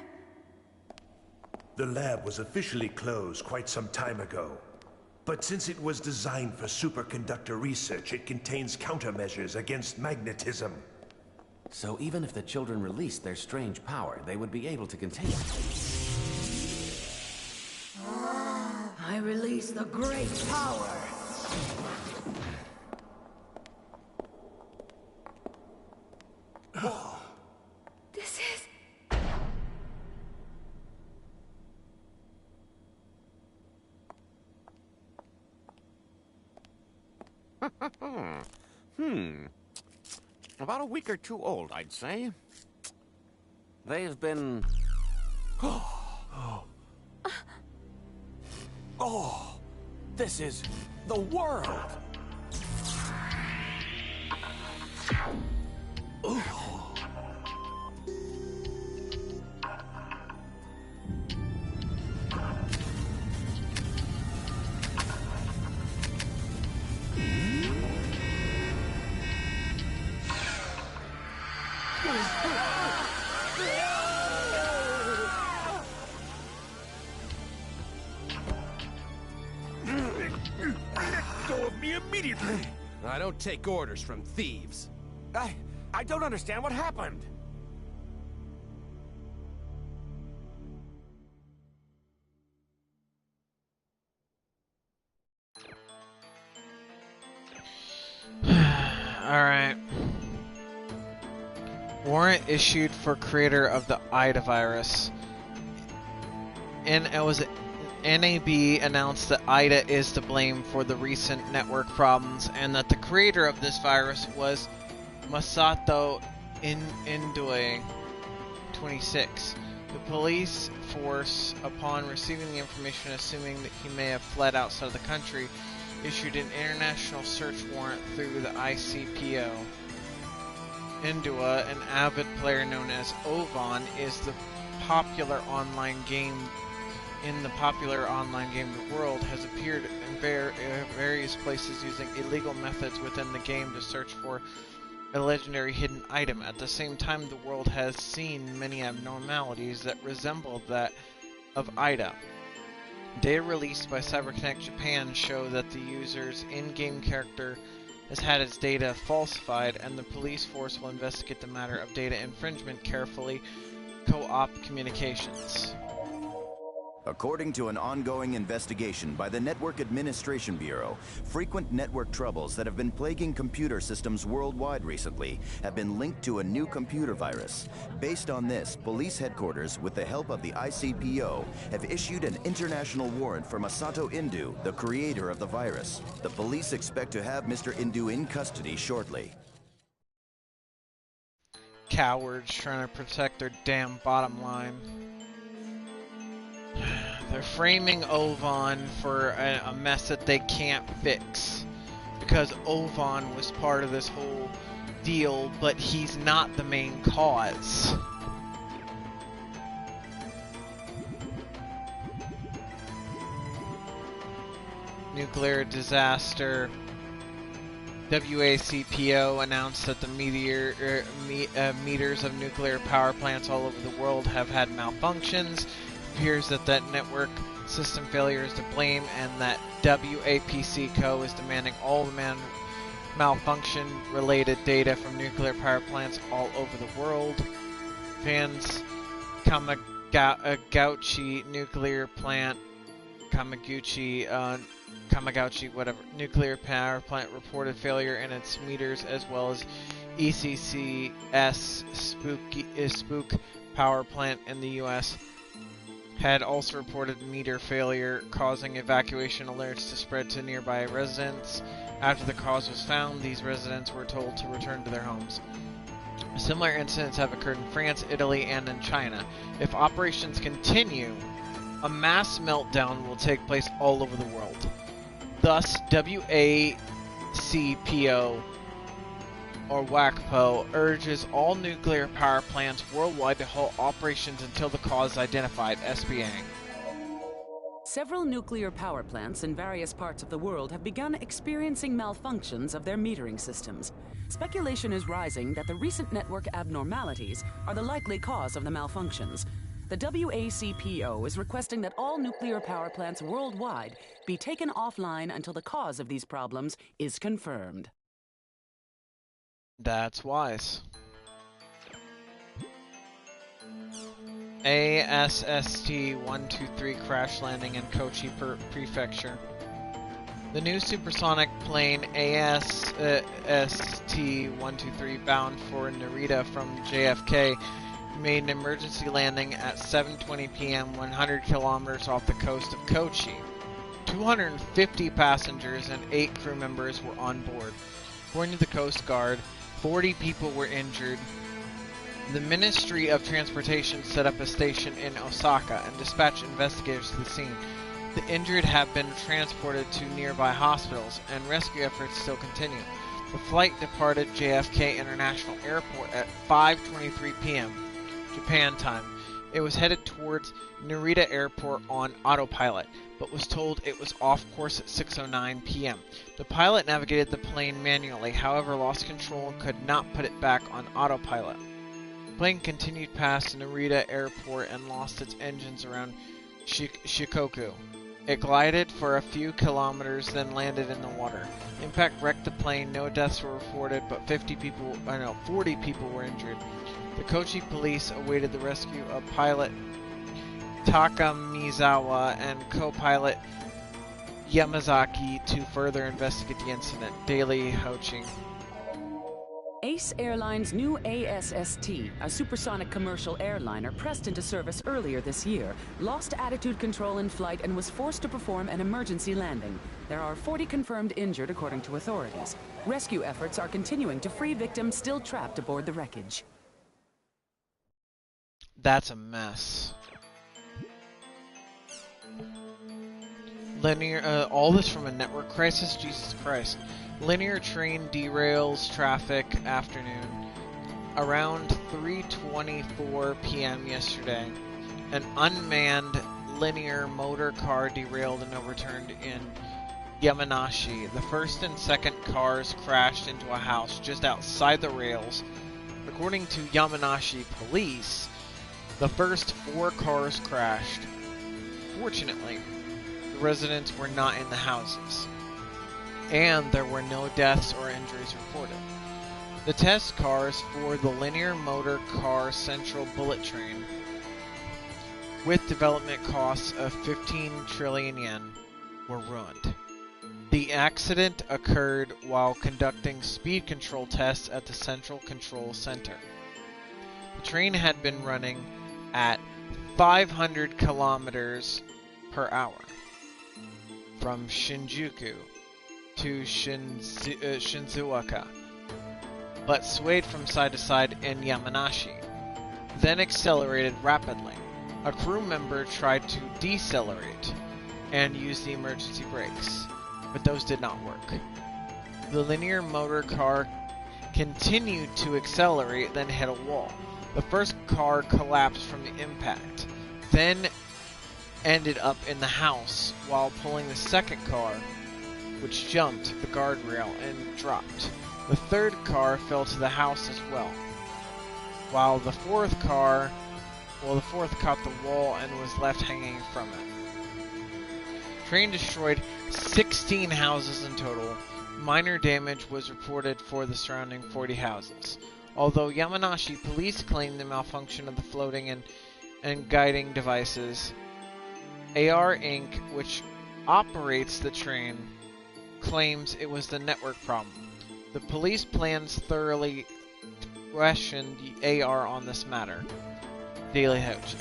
The lab was officially closed quite some time ago. But since it was designed for superconductor research, it contains countermeasures against magnetism. So even if the children released their strange power, they would be able to contain it. I release the great power. This is... About a week or two old, I'd say. They've been... Oh, this is the world! Go of me immediately! I don't take orders from thieves. I don't understand what happened. Alright. Warrant issued for creator of the IDA virus. And it was NAB announced that IDA is to blame for the recent network problems and that the creator of this virus was Masato Indoi, 26. The police force, upon receiving the information assuming that he may have fled outside of the country, issued an international search warrant through the ICPO. Indua, an avid player known as Ovan, is the popular online game in the popular online game The World, has appeared in various places using illegal methods within the game to search for a legendary hidden item. At the same time, The World has seen many abnormalities that resemble that of IDA. Data released by CyberConnect Japan show that the user's in-game character has had its data falsified, and the police force will investigate the matter of data infringement carefully. Co-op communications. According to an ongoing investigation by the Network Administration Bureau, frequent network troubles that have been plaguing computer systems worldwide recently have been linked to a new computer virus. Based on this, police headquarters, with the help of the ICPO, have issued an international warrant for Masato Indu, the creator of the virus. The police expect to have Mr. Indu in custody shortly. Cowards trying to protect their damn bottom line. They're framing Ovan for a mess that they can't fix, because Ovan was part of this whole deal, but he's not the main cause. Nuclear disaster. WACPO announced that the meters of nuclear power plants all over the world have had malfunctions. It appears that network system failure is to blame, and that WAPC-CO is demanding all the malfunction-related data from nuclear power plants all over the world. Japan's Kamagauchi nuclear plant, Kamagauchi, whatever, nuclear power plant reported failure in its meters, as well as ECCS Spook power plant in the U.S. had also reported meter failure, causing evacuation alerts to spread to nearby residents. After the cause was found, these residents were told to return to their homes. Similar incidents have occurred in France, Italy, and in China. If operations continue, a mass meltdown will take place all over the world. Thus, WACPO or WACPO, urges all nuclear power plants worldwide to halt operations until the cause is identified, SBA. Several nuclear power plants in various parts of the world have begun experiencing malfunctions of their metering systems. Speculation is rising that the recent network abnormalities are the likely cause of the malfunctions. The WACPO is requesting that all nuclear power plants worldwide be taken offline until the cause of these problems is confirmed. That's wise. ASST-123 crash landing in Kochi Prefecture. The new supersonic plane ASST-123 bound for Narita from JFK made an emergency landing at 7:20 p.m. 100 kilometers off the coast of Kochi. 250 passengers and 8 crew members were on board. According to the Coast Guard, 40 people were injured. The Ministry of Transportation set up a station in Osaka and dispatched investigators to the scene. The injured have been transported to nearby hospitals, and rescue efforts still continue. The flight departed JFK International Airport at 5:23 p.m. Japan time. It was headed towards Narita Airport on autopilot, but was told it was off course at 6:09 p.m. The pilot navigated the plane manually, however lost control and could not put it back on autopilot. The plane continued past Narita Airport and lost its engines around Shikoku. It glided for a few kilometers, then landed in the water. Impact wrecked the plane. No deaths were reported, but 40 people were injured. The Kochi police awaited the rescue of pilot Takamizawa and co-pilot Yamazaki to further investigate the incident. Daily Hoaching. Ace Airlines' new ASST, a supersonic commercial airliner pressed into service earlier this year, lost attitude control in flight and was forced to perform an emergency landing. There are 40 confirmed injured according to authorities. Rescue efforts are continuing to free victims still trapped aboard the wreckage. That's a mess. Linear, all this from a network crisis? Jesus Christ. Linear train derails traffic afternoon. Around 3:24 p.m. yesterday, an unmanned linear motor car derailed and overturned in Yamanashi. The first and second cars crashed into a house just outside the rails. According to Yamanashi police, the first 4 cars crashed. Fortunately, the residents were not in the houses, and there were no deaths or injuries reported. The test cars for the linear motor car central bullet train, with development costs of 15 trillion yen, were ruined. The accident occurred while conducting speed control tests at the Central Control Center. The train had been running at 500 kilometers per hour from Shinjuku to Shizuoka, but swayed from side to side in Yamanashi, then accelerated rapidly. A crew member tried to decelerate and use the emergency brakes, but those did not work. The linear motor car continued to accelerate, then hit a wall. The first car collapsed from the impact, then ended up in the house while pulling the second car, which jumped the guardrail and dropped. The third car fell to the house as well, while the fourth caught the wall and was left hanging from it. Train destroyed 16 houses in total. Minor damage was reported for the surrounding 40 houses. Although Yamanashi police claimed the malfunction of the floating and guiding devices, AR Inc., which operates the train, claims it was the network problem. The police plans thoroughly question the AR on this matter. Daily Hoach.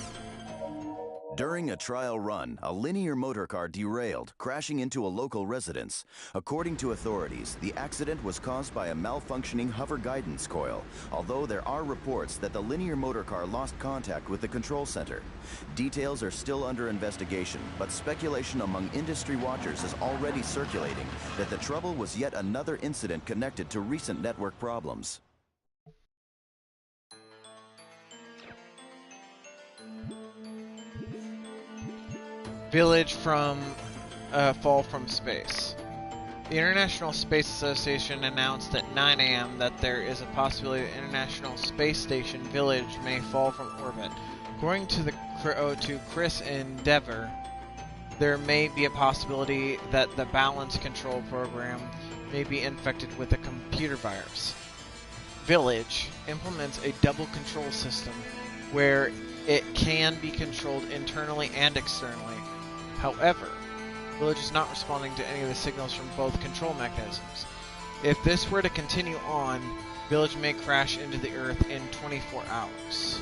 During a trial run, a linear motorcar derailed, crashing into a local residence. According to authorities, the accident was caused by a malfunctioning hover guidance coil, although there are reports that the linear motorcar lost contact with the control center. Details are still under investigation, but speculation among industry watchers is already circulating that the trouble was yet another incident connected to recent network problems. Village from fall from space. The International Space Association announced at 9 a.m. that there is a possibility the International Space Station Village may fall from orbit. According to Chris Endeavor, there may be a possibility that the balance control program may be infected with a computer virus. Village implements a double control system where it can be controlled internally and externally. However, Village is not responding to any of the signals from both control mechanisms. If this were to continue on, Village may crash into the Earth in 24 hours.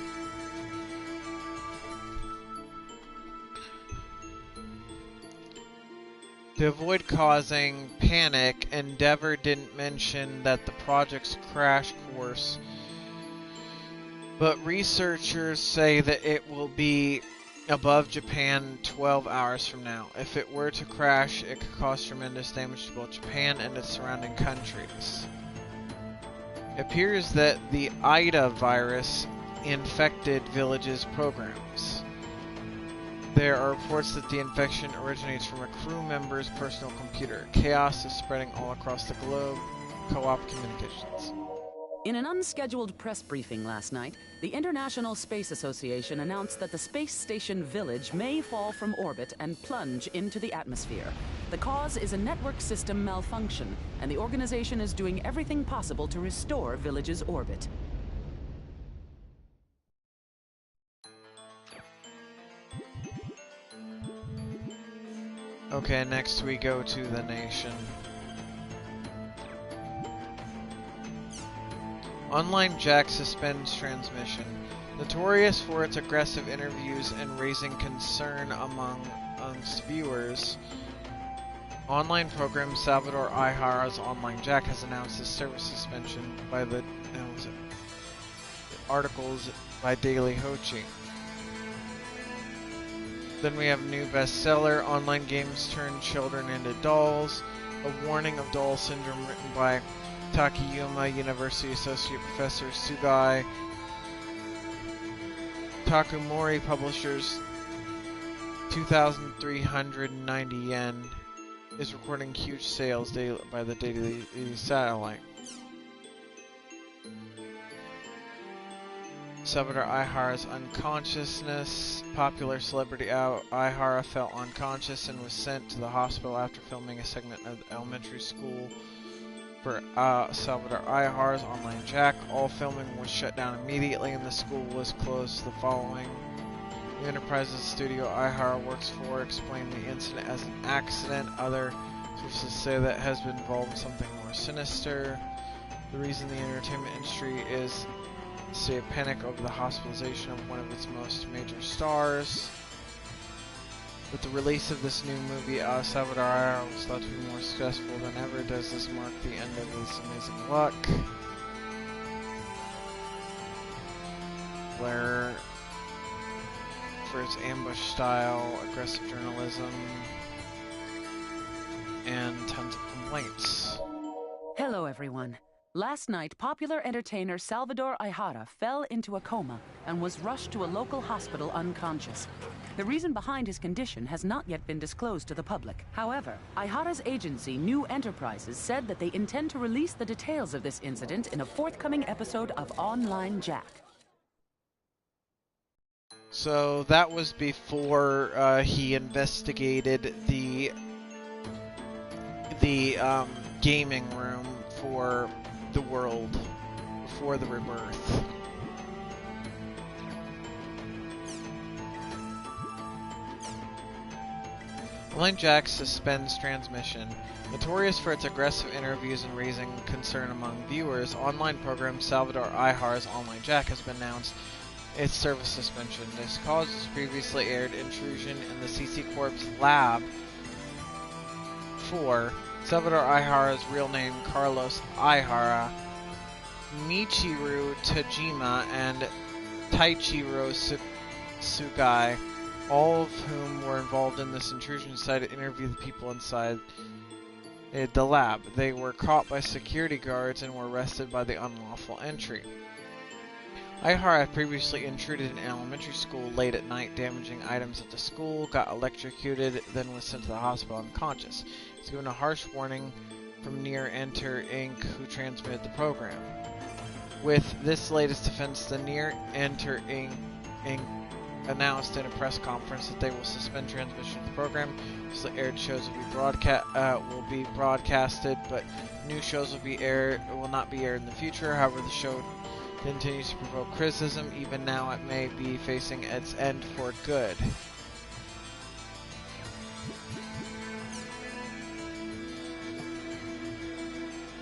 To avoid causing panic, Endeavor didn't mention that the project's crash course, but researchers say that it will be above Japan 12 hours from now. If it were to crash, it could cause tremendous damage to both Japan and its surrounding countries. It appears that the Ida virus infected Village's programs. There are reports that the infection originates from a crew member's personal computer. Chaos is spreading all across the globe. Co-op communications. In an unscheduled press briefing last night, the International Space Association announced that the space station Village may fall from orbit and plunge into the atmosphere. The cause is a network system malfunction, and the organization is doing everything possible to restore Village's orbit. Okay, next we go to the nation. Online Jack suspends transmission. Notorious for its aggressive interviews and raising concern amongst viewers, online program Salvador Ihara's Online Jack has announced a service suspension by the articles by Daily Hochi. Then we have new bestseller, Online Games Turn Children into Dolls, a warning of doll syndrome written by Takayuma University Associate Professor Sugai Takumori, publishers, 2,390 yen, is recording huge sales by the Daily Satellite. Salvador Ihara's unconsciousness. Popular celebrity Ihara fell unconscious and was sent to the hospital after filming a segment of the elementary school for Salvador Ihara's Online Jack. All filming was shut down immediately and the school was closed the following. The Enterprises studio Ihara works for explained the incident as an accident. Other sources say that it has been involved in something more sinister. The reason the entertainment industry is in a state of panic over the hospitalization of one of its most major stars. With the release of this new movie, Salvador Ihara was thought to be more successful than ever. Does this mark the end of his amazing luck? Blair, for its ambush-style, aggressive journalism, and tons of complaints. Hello, everyone. Last night, popular entertainer Salvador Ihara fell into a coma and was rushed to a local hospital unconscious. The reason behind his condition has not yet been disclosed to the public. However, Ihara's agency, New Enterprises, said that they intend to release the details of this incident in a forthcoming episode of Online Jack. So that was before he investigated the gaming room for the world before the rebirth. Online Jack suspends transmission. Notorious for its aggressive interviews and raising concern among viewers, online program Salvador Ihara's Online Jack has been announced its service suspension. This cause was previously aired intrusion in the CC Corp's lab for Salvador Aihara's real name Carlos Aihara, Michiru Tajima, and Taichiro Sugai, all of whom were involved in this intrusion, decided to interview the people inside the lab. They were caught by security guards and were arrested by the unlawful entry. Aihara had previously intruded in an elementary school late at night, damaging items at the school, got electrocuted, then was sent to the hospital unconscious. He was given a harsh warning from Near Enter Inc., who transmitted the program. With this latest offense, the Near Enter Inc. announced in a press conference that they will suspend transmission of the program. So aired shows will be broadcasted, but new shows will not be aired in the future. However, the show continues to provoke criticism. Even now, it may be facing its end for good.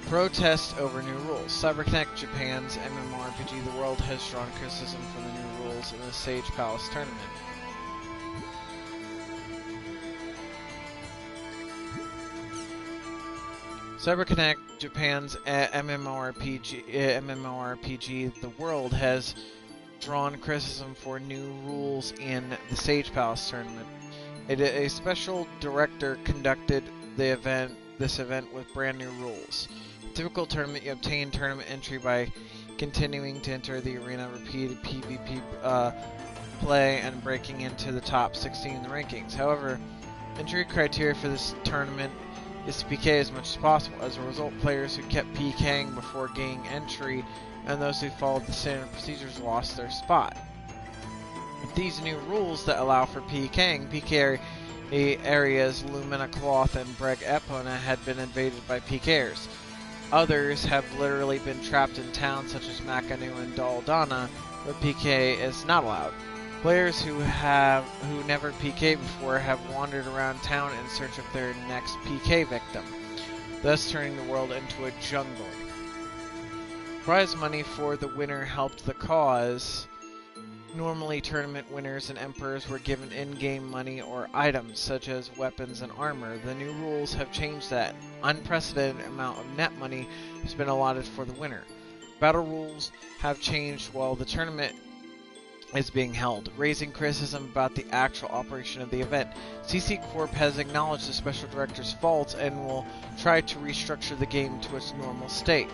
Protest over new rules. CyberConnect Japan's MMORPG The World has drawn criticism from the new rules in the Sage Palace tournament. CyberConnect Japan's MMORPG The World has drawn criticism for new rules in the Sage Palace tournament. A special director conducted this event with brand new rules. Typical tournament, you obtain tournament entry by continuing to enter the arena, repeated PvP play, and breaking into the top 16 in the rankings. However, entry criteria for this tournament is to PK as much as possible. As a result, players who kept PKing before gaining entry and those who followed the standard procedures lost their spot. These new rules that allow for PK areas Lumina Cloth and Breg Epona had been invaded by PKers. Others have literally been trapped in towns such as Makanu and Daldana, where PK is not allowed. Players who never PK'd before have wandered around town in search of their next PK victim, thus turning the world into a jungle. Prize money for the winner helped the cause. Normally, tournament winners and emperors were given in-game money or items, such as weapons and armor. The new rules have changed that. Unprecedented amount of net money has been allotted for the winner. Battle rules have changed while the tournament is being held, raising criticism about the actual operation of the event. CC Corp has acknowledged the special director's faults and will try to restructure the game to its normal state.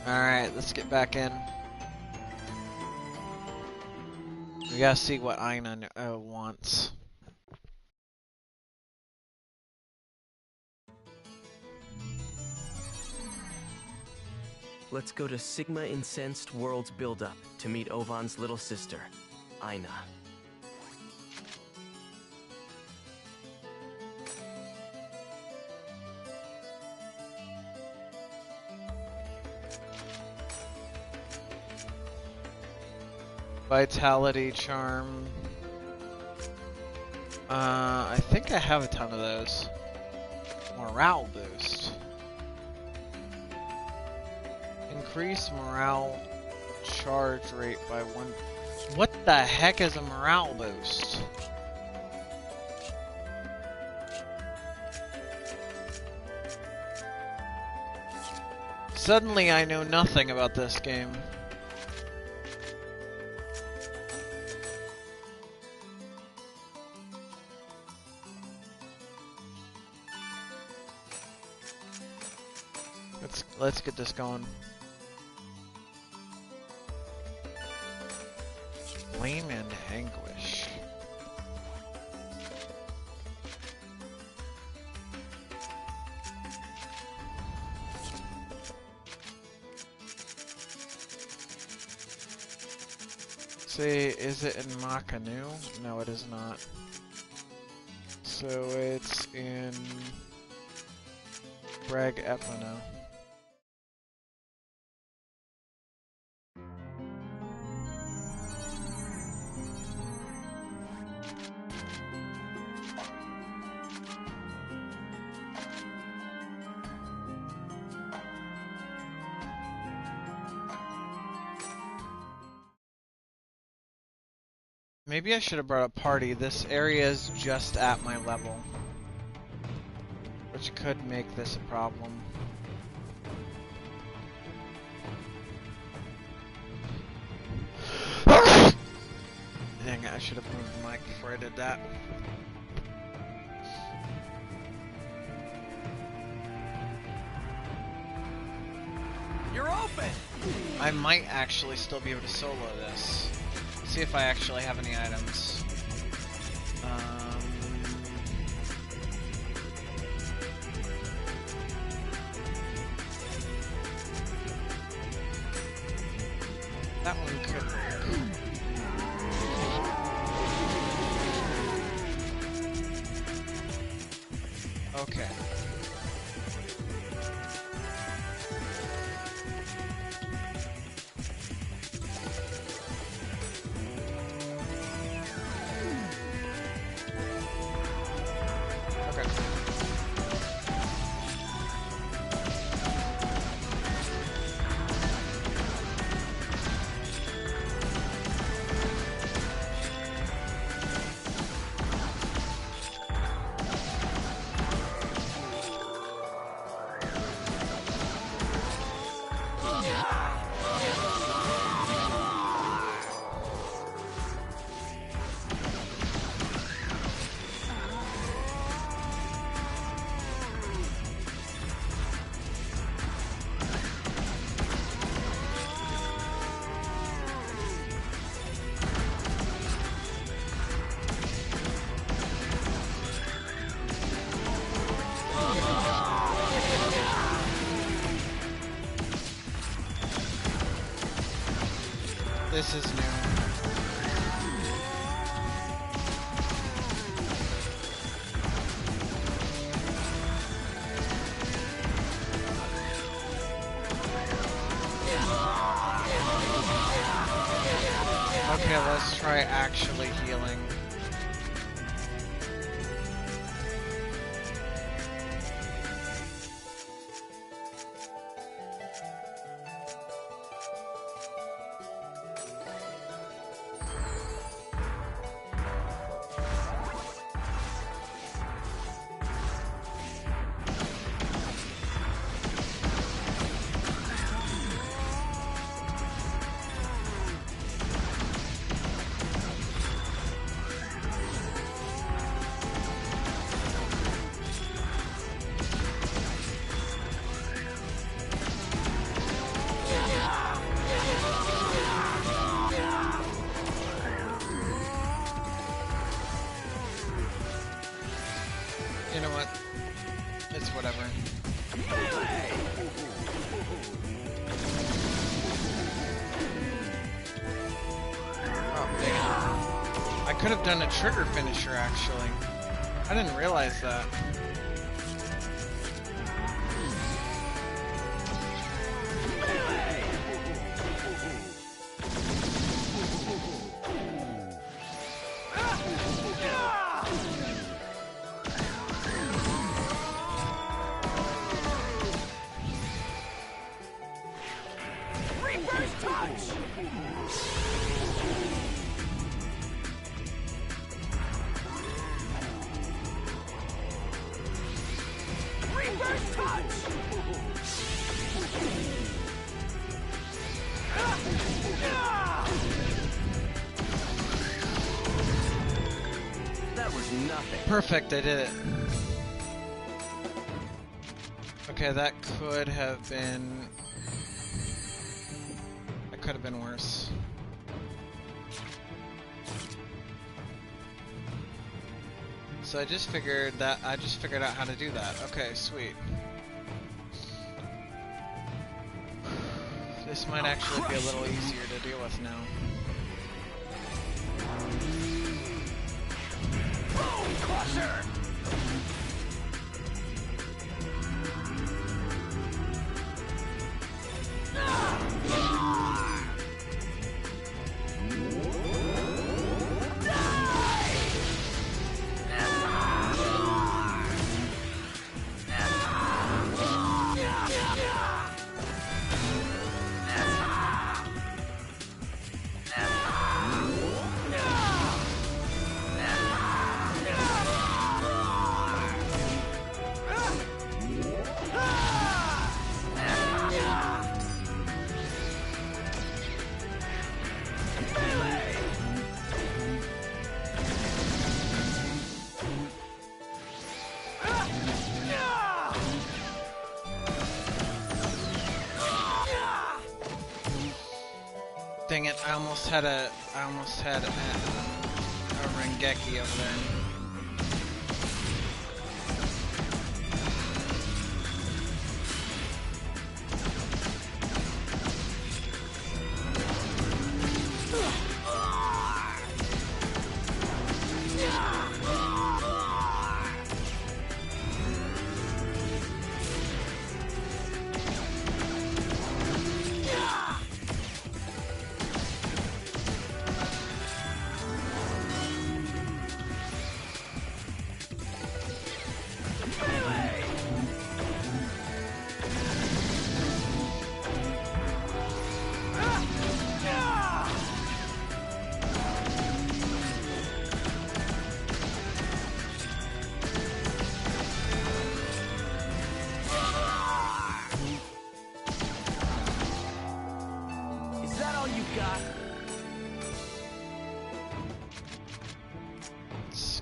Alright, let's get back in. We gotta see what Aina wants. Let's go to Sigma Incensed World's build-up to meet Ovan's little sister, Aina. Vitality charm. I think I have a ton of those. Morale boost. Increase morale charge rate by 1. What the heck is a morale boost? Suddenly I know nothing about this game. Let's get this going. Blame and anguish. See, is it in Makanu? No, it is not. So it's in Breg Epona. Maybe I should have brought a party. This area is just at my level, which could make this a problem. Dang it, I should have moved the mic before I did that. You're open! I might actually still be able to solo this. See if I actually have any items. That one could work. Okay. This is new. Okay, let's try actually healing. You know what? It's whatever. Oh, dang it. I could have done a trigger finisher, actually. I didn't realize that. Perfect, I did it. Okay, that could have been worse. So I just figured out how to do that. Okay, sweet. This might actually be a little easier to deal with now. Crusher! I almost had a Rengeki over there.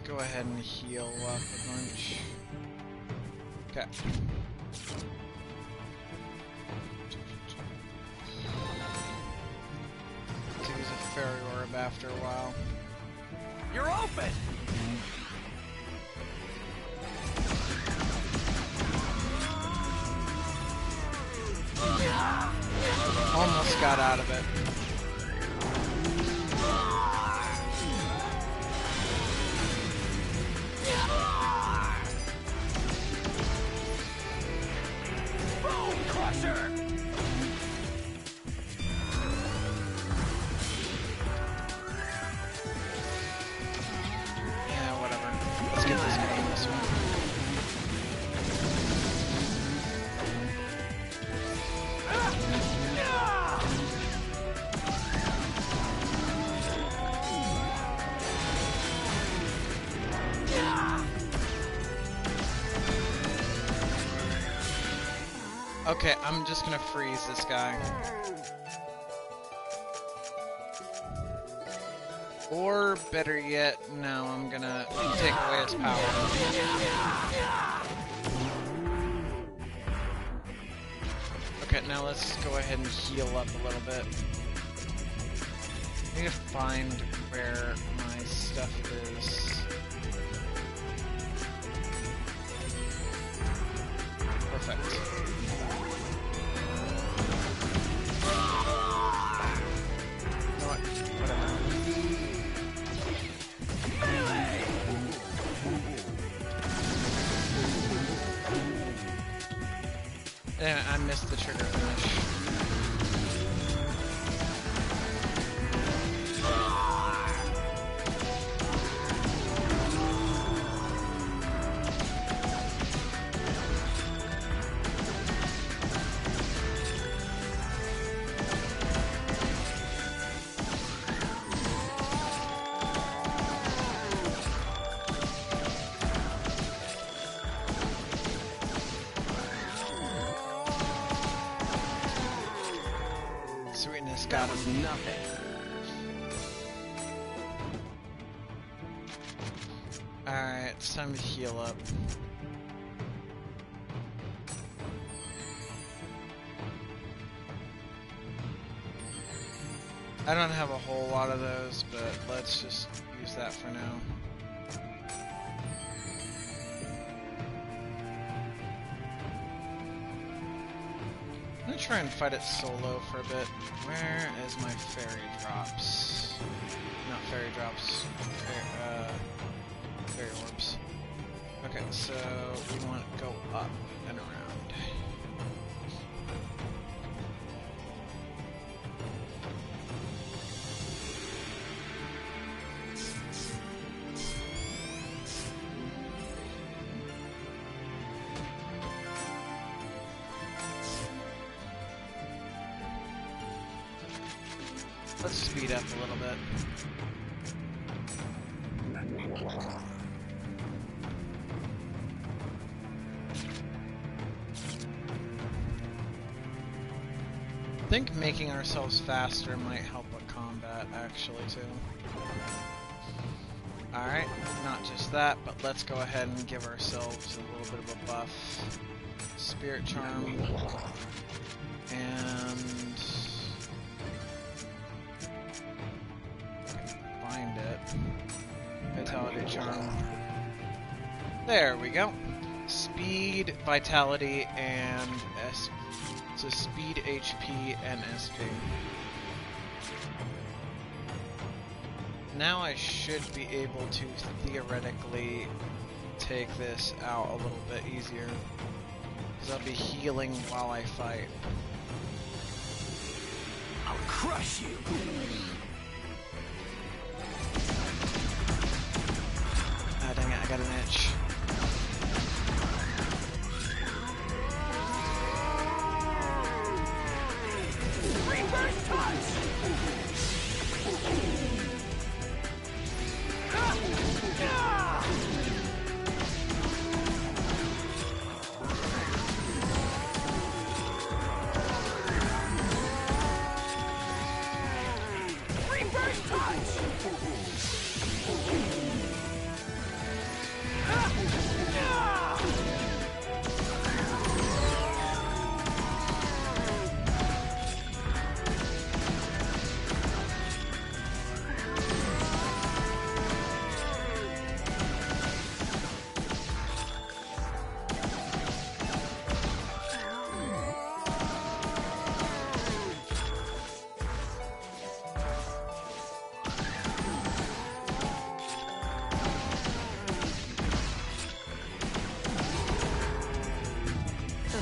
Go ahead and heal up a bunch. Okay. Let's use a fairy orb after a while. You're open! Almost got out of it. Yeah, whatever. Let's get this guy in this one. Okay, I'm just gonna freeze this guy. Or, better yet, no, I'm gonna take away his power. Okay, now let's go ahead and heal up a little bit. I need to find where my stuff is. Perfect. I missed the trigger finish. Sweetness got him. Nothing. Alright, it's time to heal up. I don't have a whole lot of those, but let's just use that for now. I'm gonna try and fight it solo for a bit. Where is my fairy drops? Not fairy drops. Fairy orbs. Okay, so we want to go up and around. Let's speed up a little bit. I think making ourselves faster might help with combat, actually, too. Alright, not just that, but let's go ahead and give ourselves a little bit of a buff. Spirit Charm. And... Vitality charm. There we go. Speed, vitality, and so speed, HP, and SP. Now I should be able to theoretically take this out a little bit easier, because I'll be healing while I fight. I'll crush you! Ah, dang it, I got an itch. Reverse touch! Reverse touch!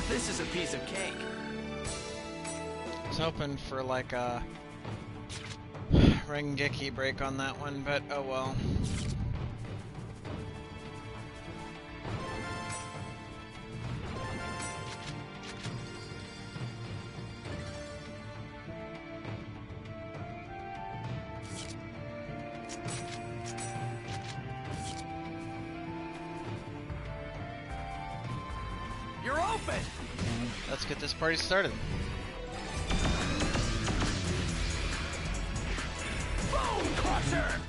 This is a piece of cake. I was hoping for like a Rengeki break on that one, but oh well. You're open! Let's get this party started. Bone crusher!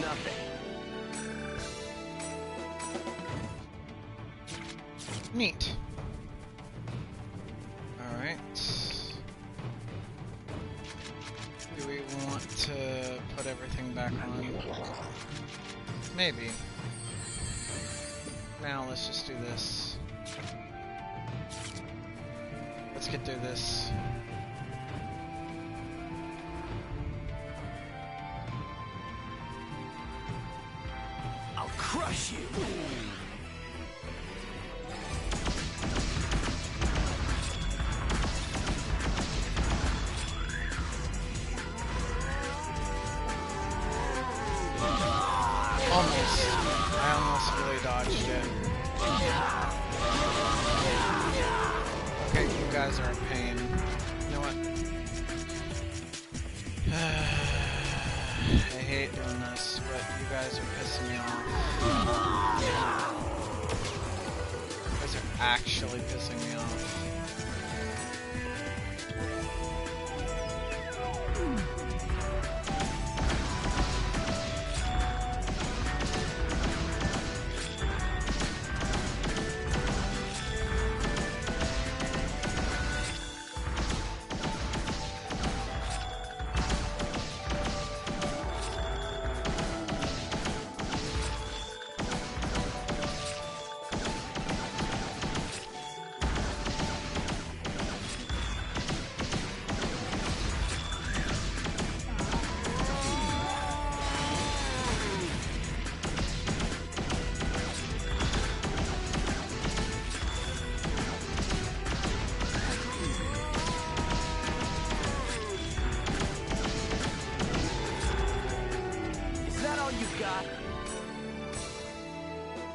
Nothing. Neat. Alright. Do we want to put everything back on? Maybe. Now let's just do this. Let's get through this. Crush you! Almost. I almost really dodged it. Okay, you guys are a pain. know what? I hate doing this, but you guys are pissing me off. You guys are actually pissing me off.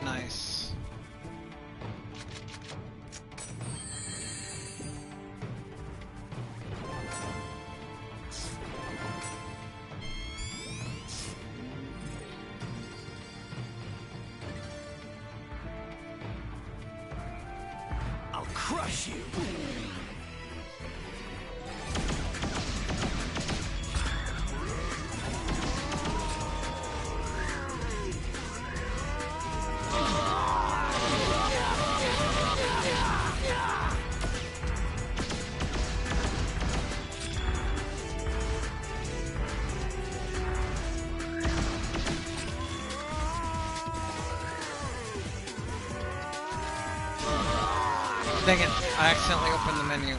Nice. I'll crush you. Dang it, I accidentally opened the menu.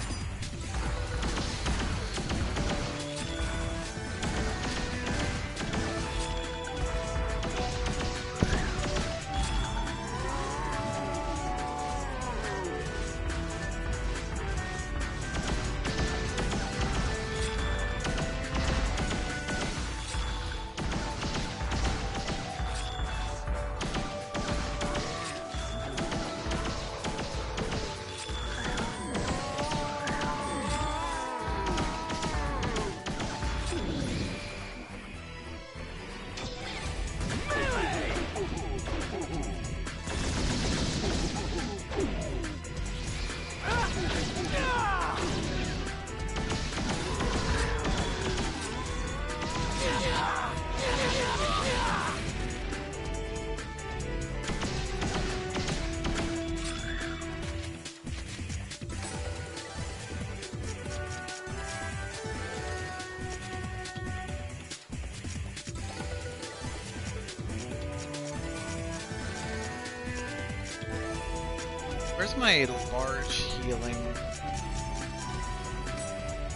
Where's my large healing?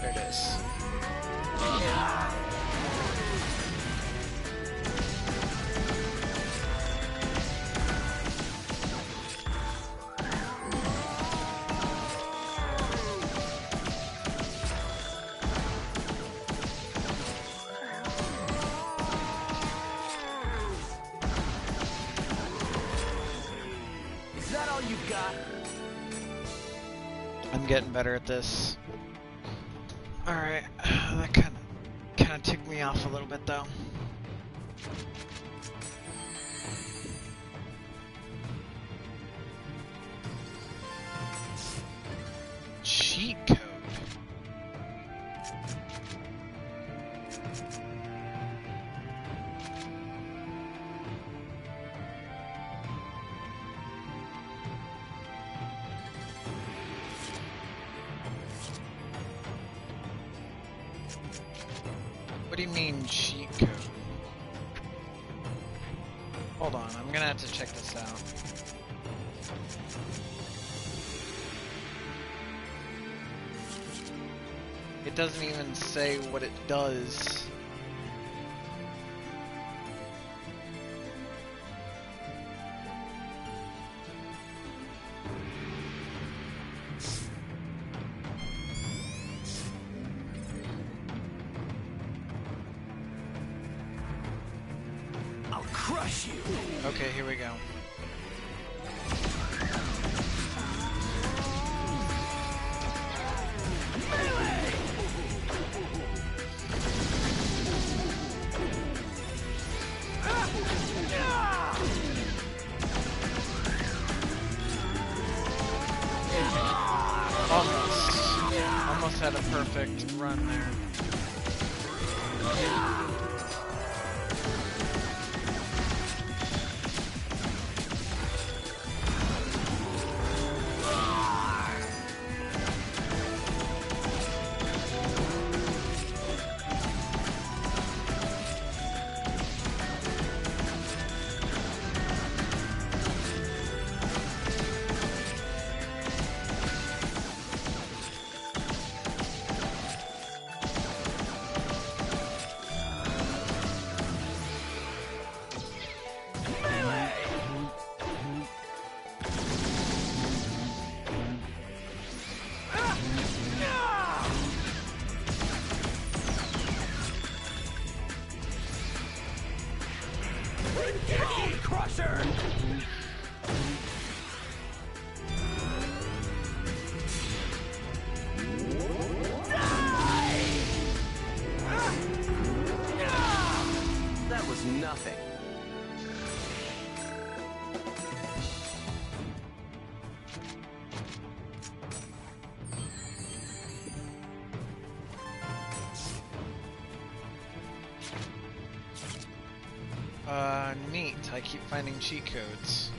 There it is. Is that all you got? I'm getting better at this. Alright, that kind of ticked me off a little bit though. Cheat code. What do you mean cheat code? Hold on, I'm gonna have to check this out. It doesn't even say what it does. Crush you. Okay, here we go. Melee. Almost had a perfect run there. Crusher! That was nothing. Neat. I keep finding cheat codes.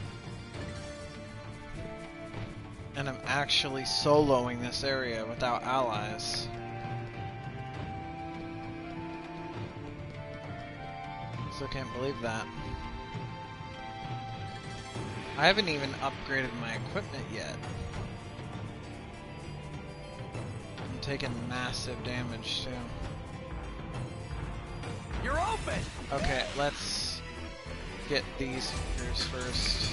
And I'm actually soloing this area without allies. Still can't believe that. I haven't even upgraded my equipment yet. I'm taking massive damage too. You're open! Okay, let's get these fuckers first.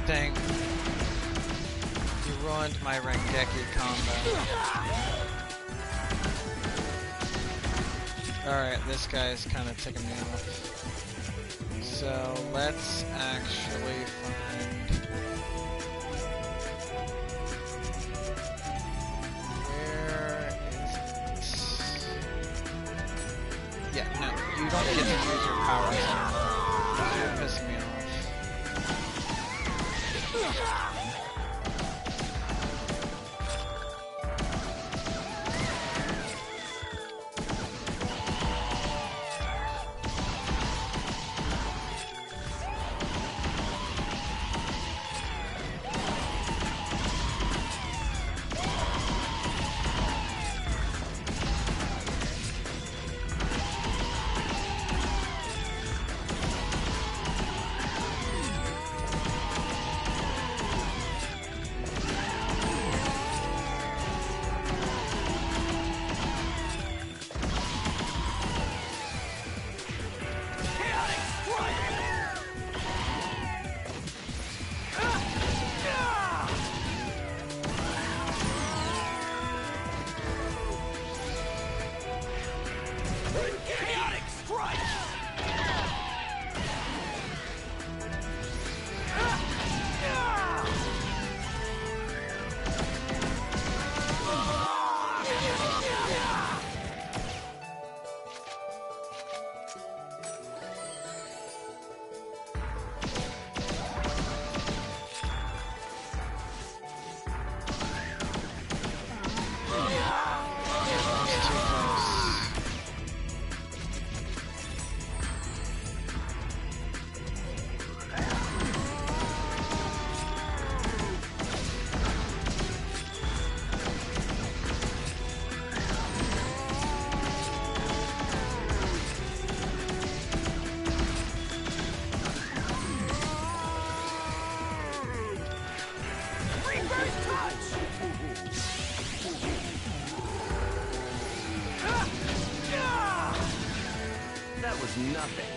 Dang. You ruined my Rengeki combo. Alright, this guy's kind of ticking me off. So let's actually find... Where is it? Yeah, no, you don't get to use your powers anymore. You're pissing me off. Nothing.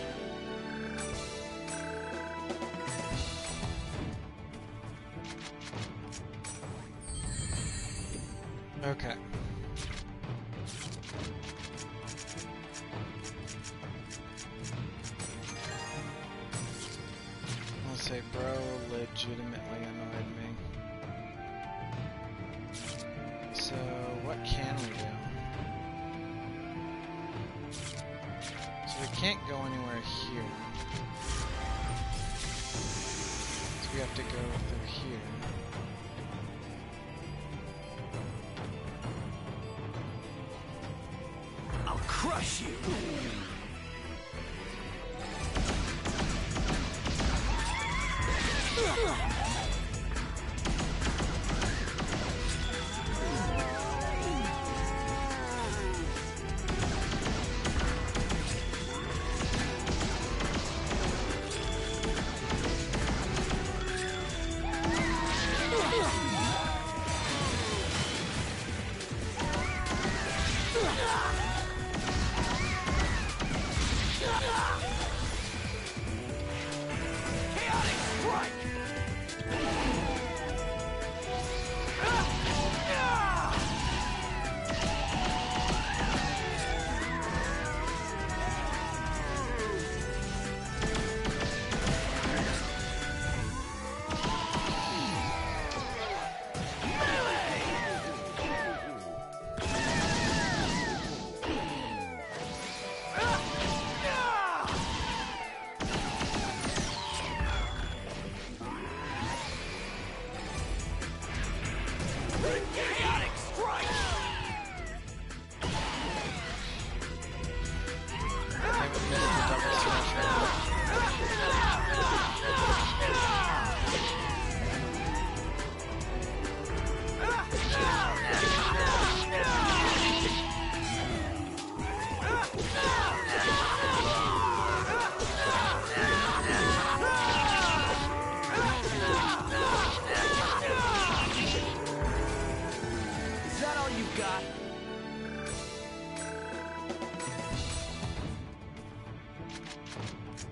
Okay. I'll say bro legitimately annoyed me. can't go anywhere here. So we have to go through here. I'll crush you!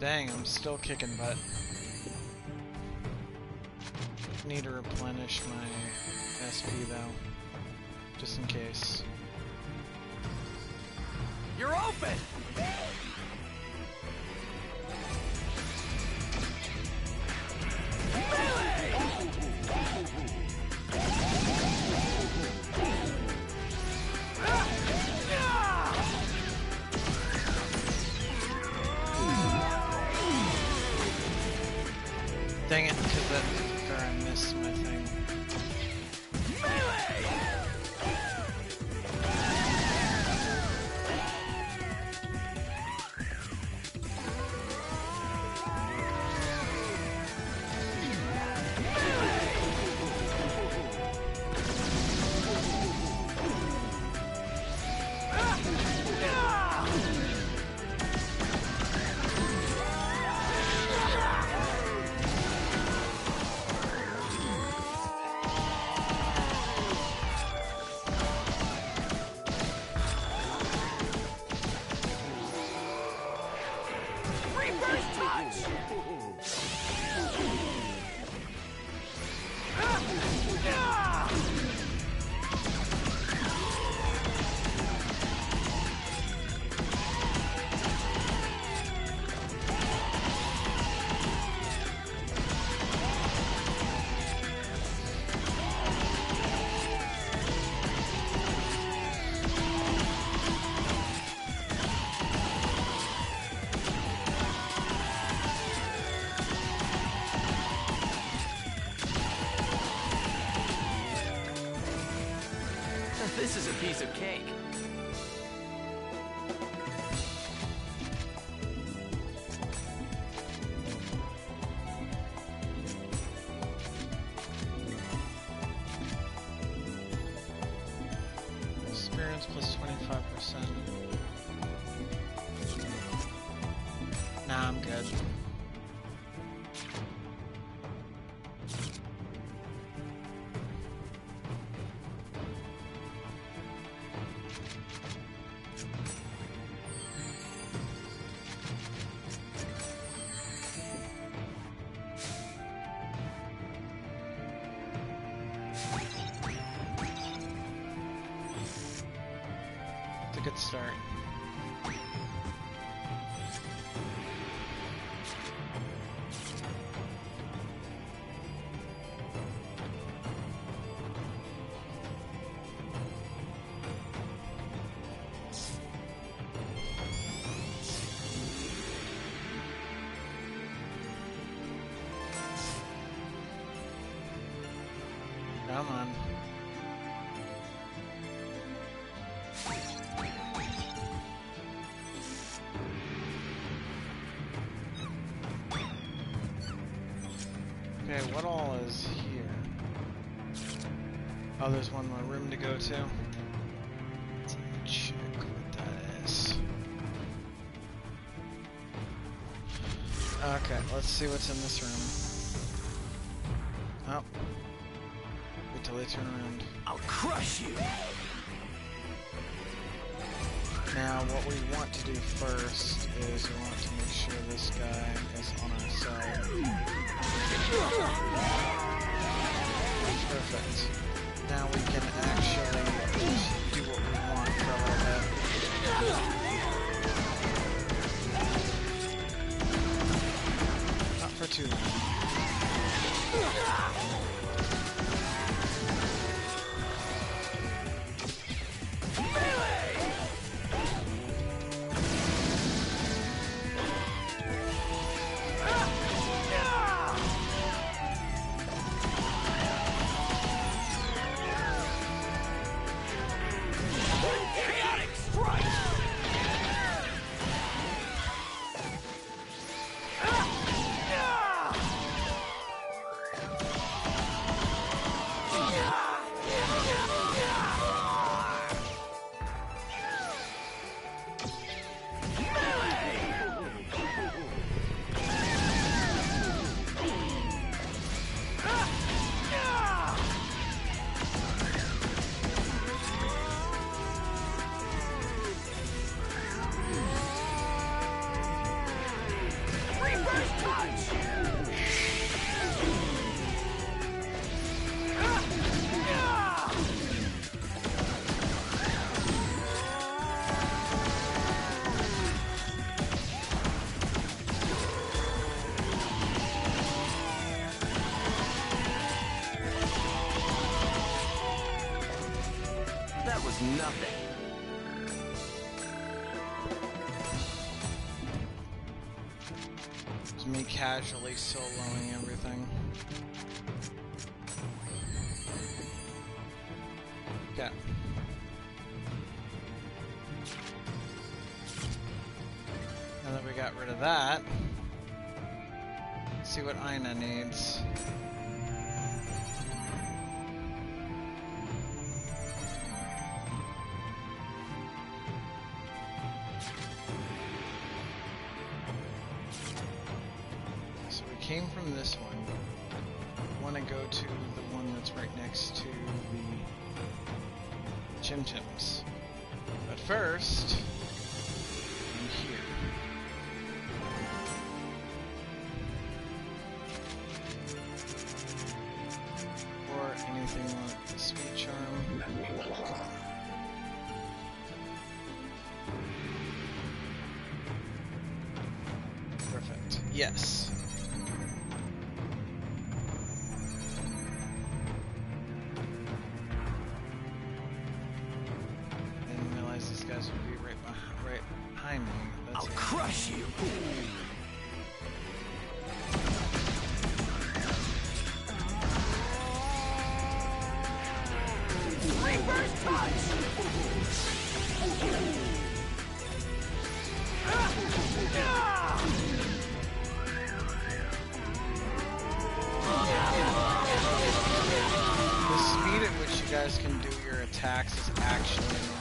Dang, I'm still kicking butt. Need to replenish my SP though, just in case. You're open! Dang it, because that I missed my thing. This is a piece of cake. Experience plus 25%. Nah, I'm good. Good start. Okay, what all is here? Oh, there's one more room to go to. Let's check what that is. Okay, let's see what's in this room. Oh. Wait till they turn around. I'll crush you! Now, what we want to do first is we want to make sure this guy is on our side. Perfect. Now we can actually just do what we want for a little bit. Not for too long. Nothing. It's me casually soloing everything. Okay. Now that we got rid of that, let's see what Aina needs. Came from this one. I want to go to the one that's right next to the Chim Chims. But first, I'm here. Or anything like the speed charm. Perfect. Yes. Would be right behind me. That's I'll crush you! Reverse touch! The speed at which you guys can do your attacks is actually annoying.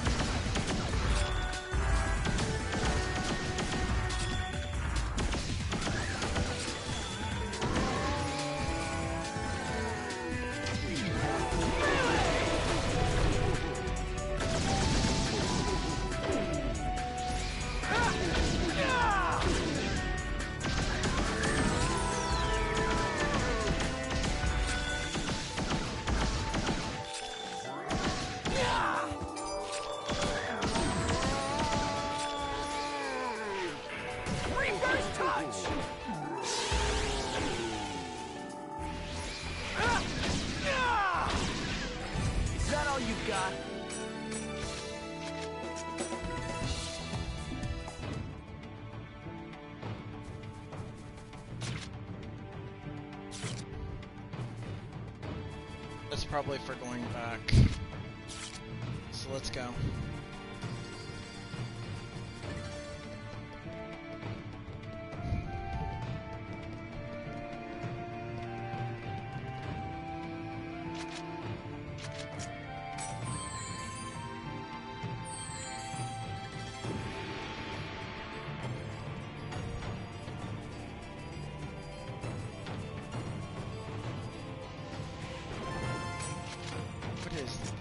probably for going back. So let's go.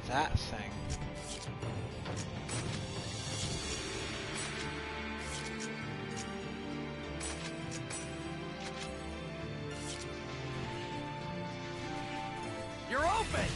That thing. You're open!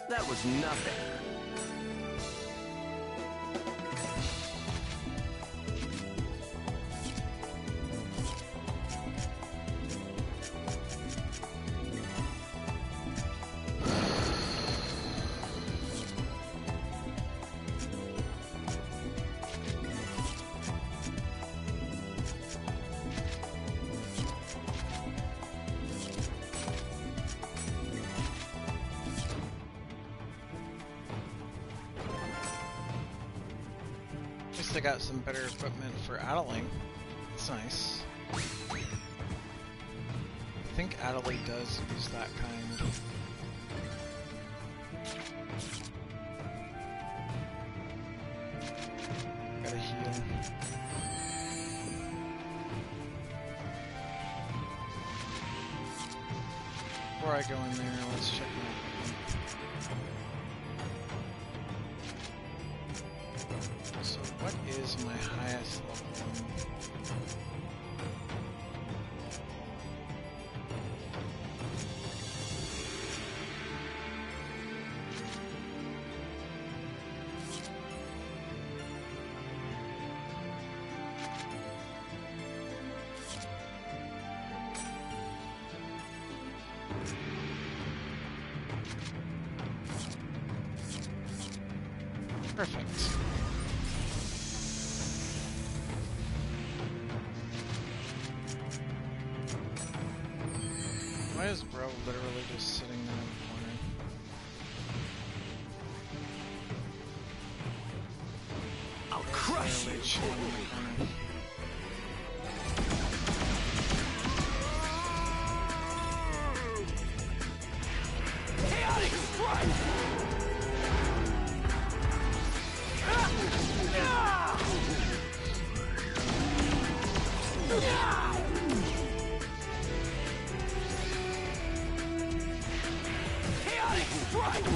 That was nothing. I got some better equipment for Adelie. That's nice. I think Adelie does use that kind. Gotta heal. Before I go in there, let's check my equipment. So what is my highest level one? Perfect. Why is bro literally just sitting there in the corner? I'll crush you! Chilling in the corner. Chaotic strike! Chaotic strike!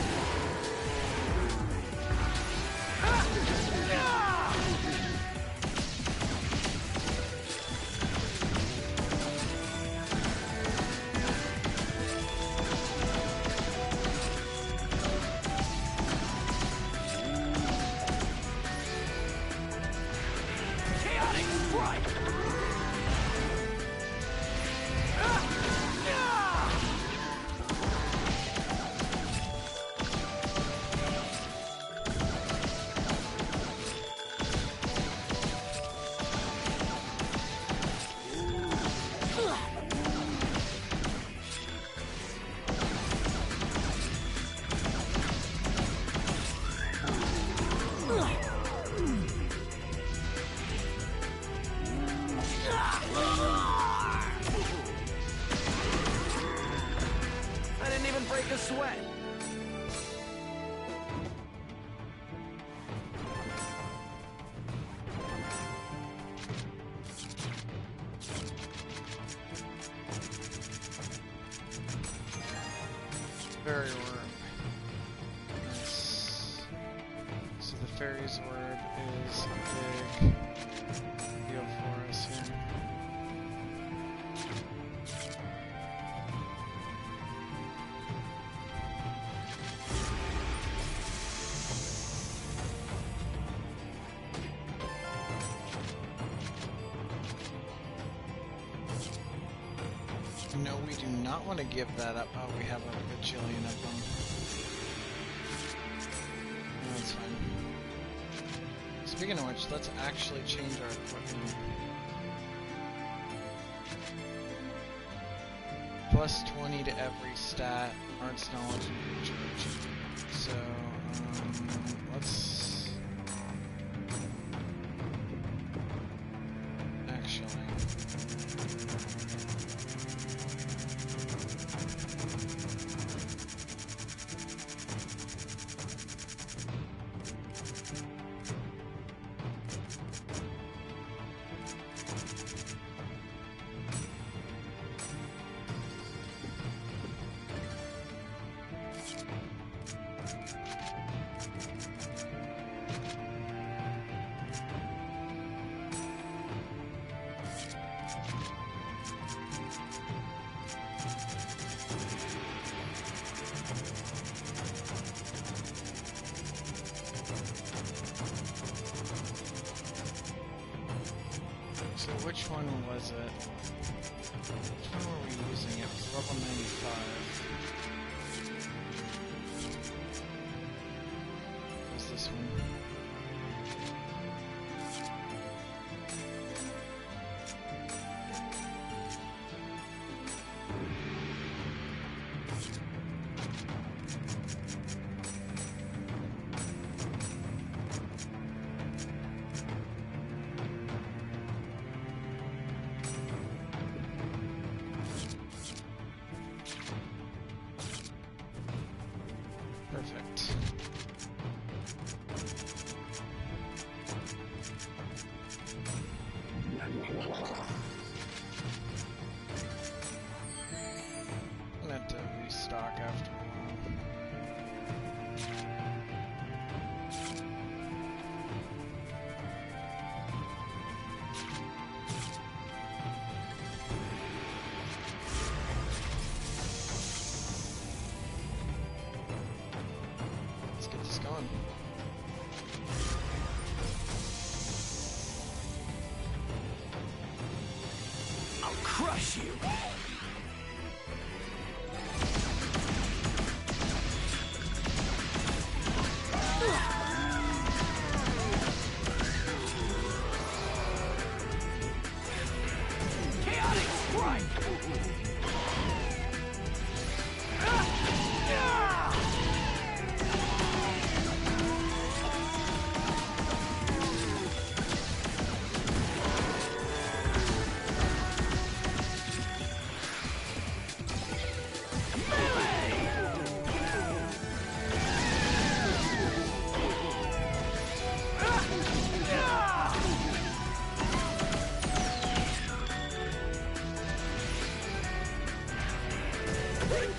Fairy orb. Nice. So the fairy's orb is a big deal for us here. No, we do not want to give that up. Oh, we have a bajillion of them. No, that's fine. Speaking of which, let's actually change our equipment. Plus 20 to every stat, arts, knowledge, and recharge. So, let's... actually... So which one was it? Which one were we using? It was level 95. What was this one? Perfect. I'm gonna have to restock after a while. Let's get this going. I'll crush you! Chaotic strike!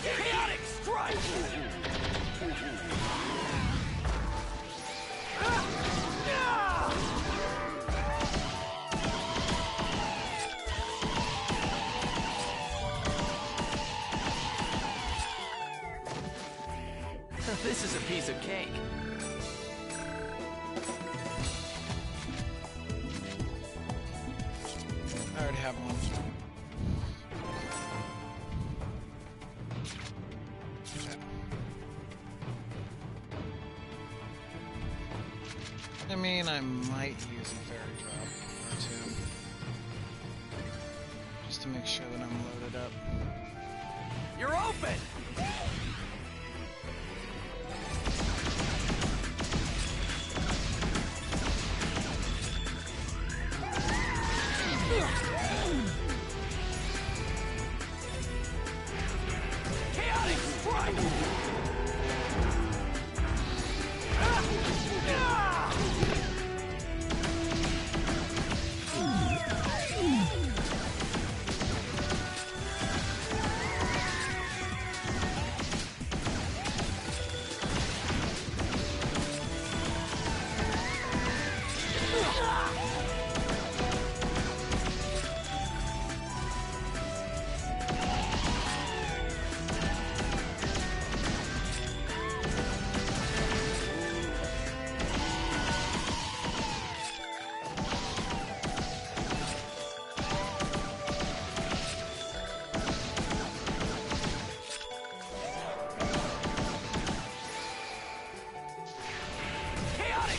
Chaotic strike! This is a piece of cake. I already have one. I mean, I might use a fairy drop or two. Just to make sure that I'm loaded up. You're open! Chaotic strike!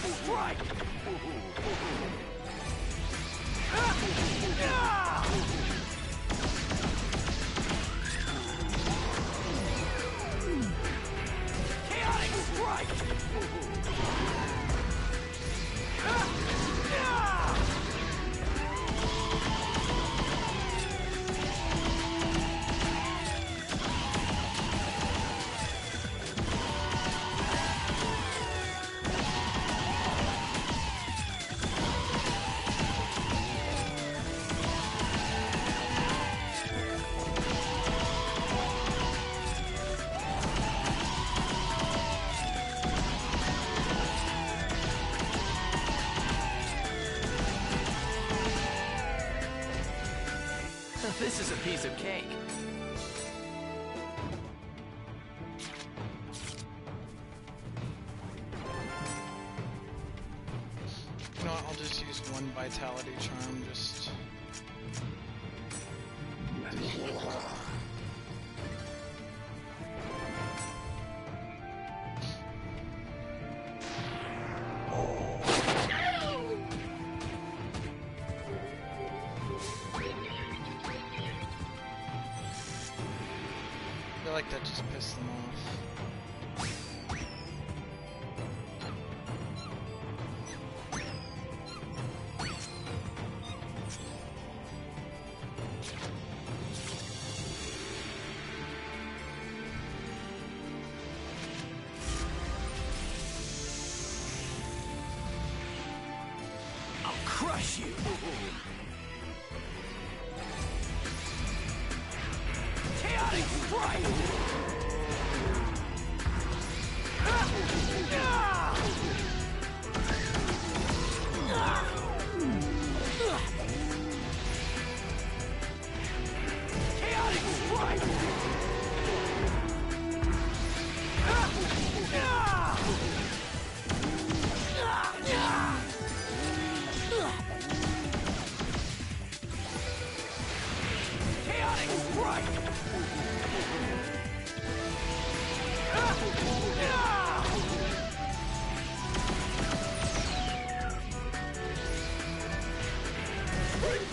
strike! Chaotic strike! This is a piece of cake. You know what, I'll just use one vitality charm, just... I feel like that just pissed them off. I'll crush you! Chaotic strike! Chaotic strike! Chaotic strike!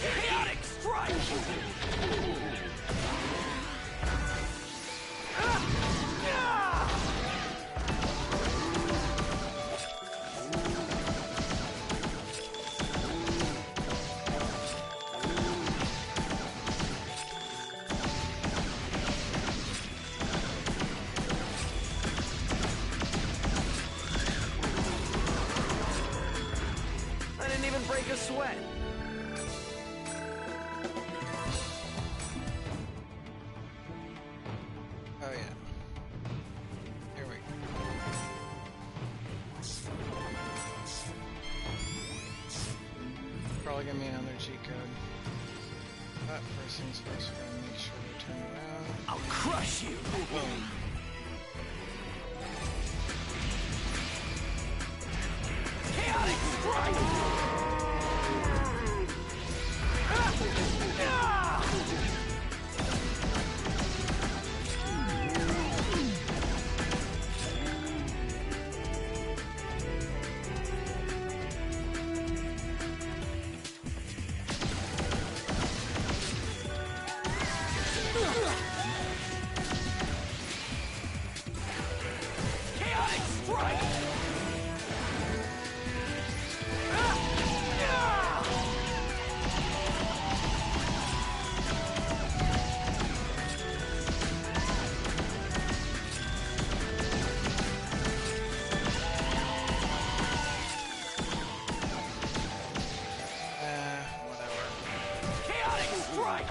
Chaotic strike! I didn't even break a sweat. Oh yeah. Here we go. Probably gonna be another cheat code. But first things first, we're gonna make sure we turn around. I'll crush you! Boom. Chaotic strike! Chaotic strike! Whatever. Chaotic strike!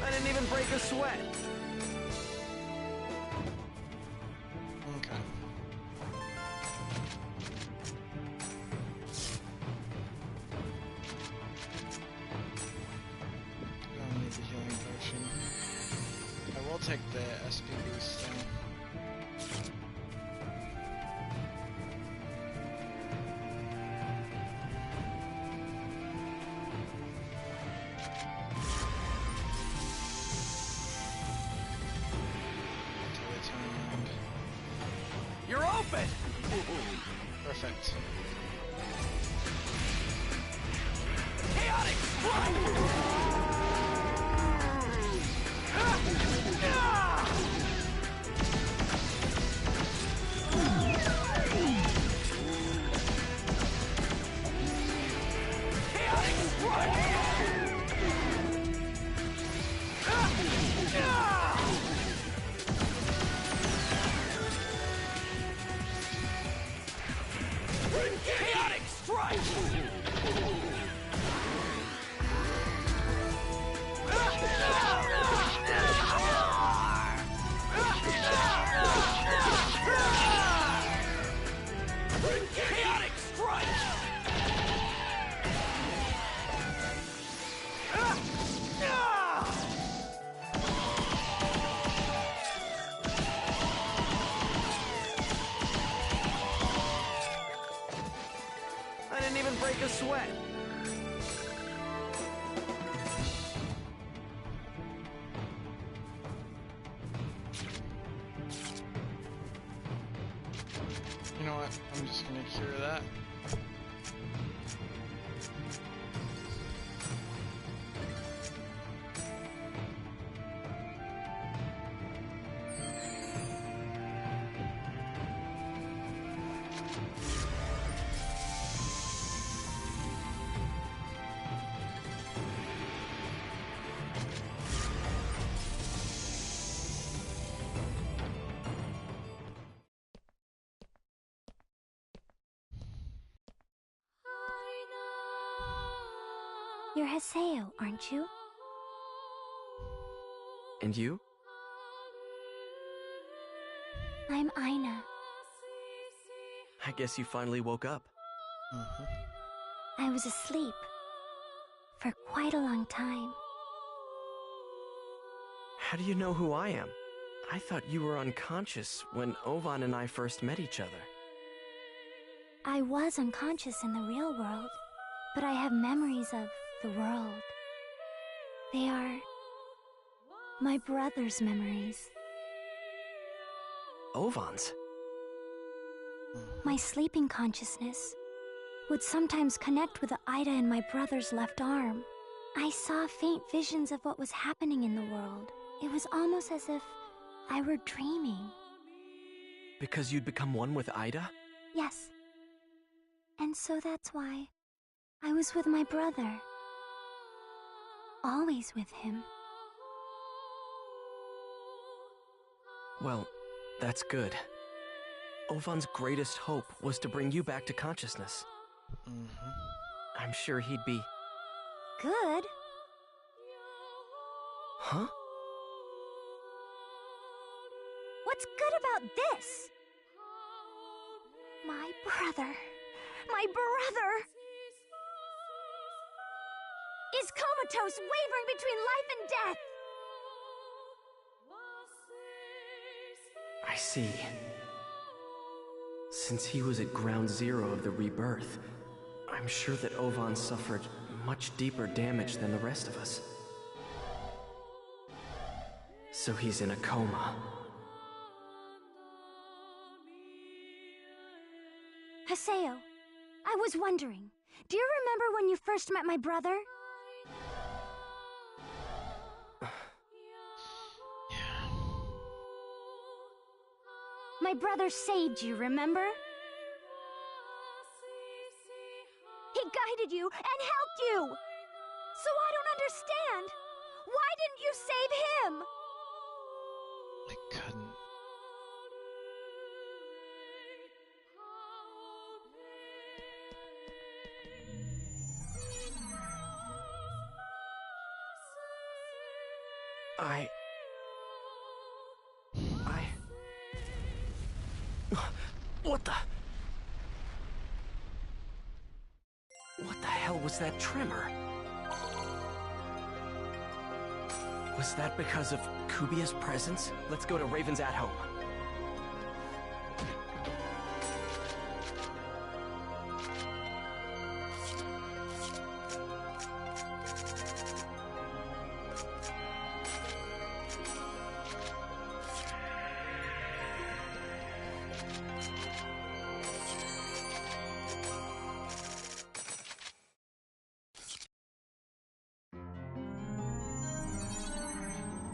I didn't even break a sweat. Okay. Don't need the healing potion. I will take the SP boost thing. stupid! Perfect. Chaotic strike! Chaotic strike! Chaotic strike! I didn't even break a sweat. You know what? I'm just gonna cure that. You're Haseo, aren't you? And you? I'm Aina. I guess you finally woke up. I was asleep for quite a long time. How do you know who I am? I thought you were unconscious when Ovan and I first met each other. I was unconscious in the real world, but I have memories of the world. They are my brother's memories. Ovan's? My sleeping consciousness would sometimes connect with Ida in my brother's left arm. I saw faint visions of what was happening in the world. It was almost as if I were dreaming. Because you'd become one with Ida? Yes. And so that's why I was with my brother. Always with him. Well, that's good. Ovan's greatest hope was to bring you back to consciousness. I'm sure he'd be... Good? Huh? What's good about this? My brother. My brother! Is comatose, wavering between life and death! I see. Since he was at ground zero of the rebirth, I'm sure that Ovan suffered much deeper damage than the rest of us. So he's in a coma. Haseo, I was wondering, do you remember when you first met my brother? My brother saved you, remember? He guided you and helped you! So I don't understand! Why didn't you save him? I couldn't. What the... What the hell was that tremor? Was that because of Kubia's presence? Let's go to Raven's at home.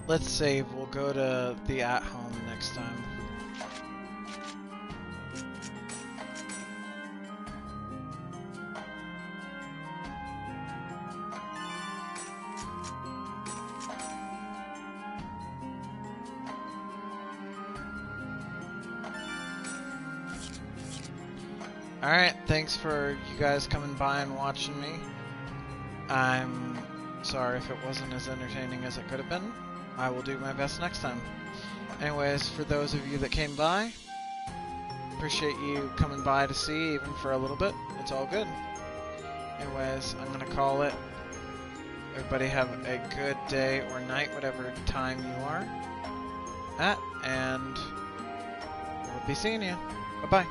Let's save. We'll go to the at-home next time. Alright, thanks for you guys coming by and watching me. I'm sorry if it wasn't as entertaining as it could have been. I will do my best next time. Anyways, for those of you that came by, appreciate you coming by to see, even for a little bit. It's all good. Anyways, I'm gonna call it. Everybody have a good day or night, whatever time you are at, and we'll be seeing you. Bye-bye.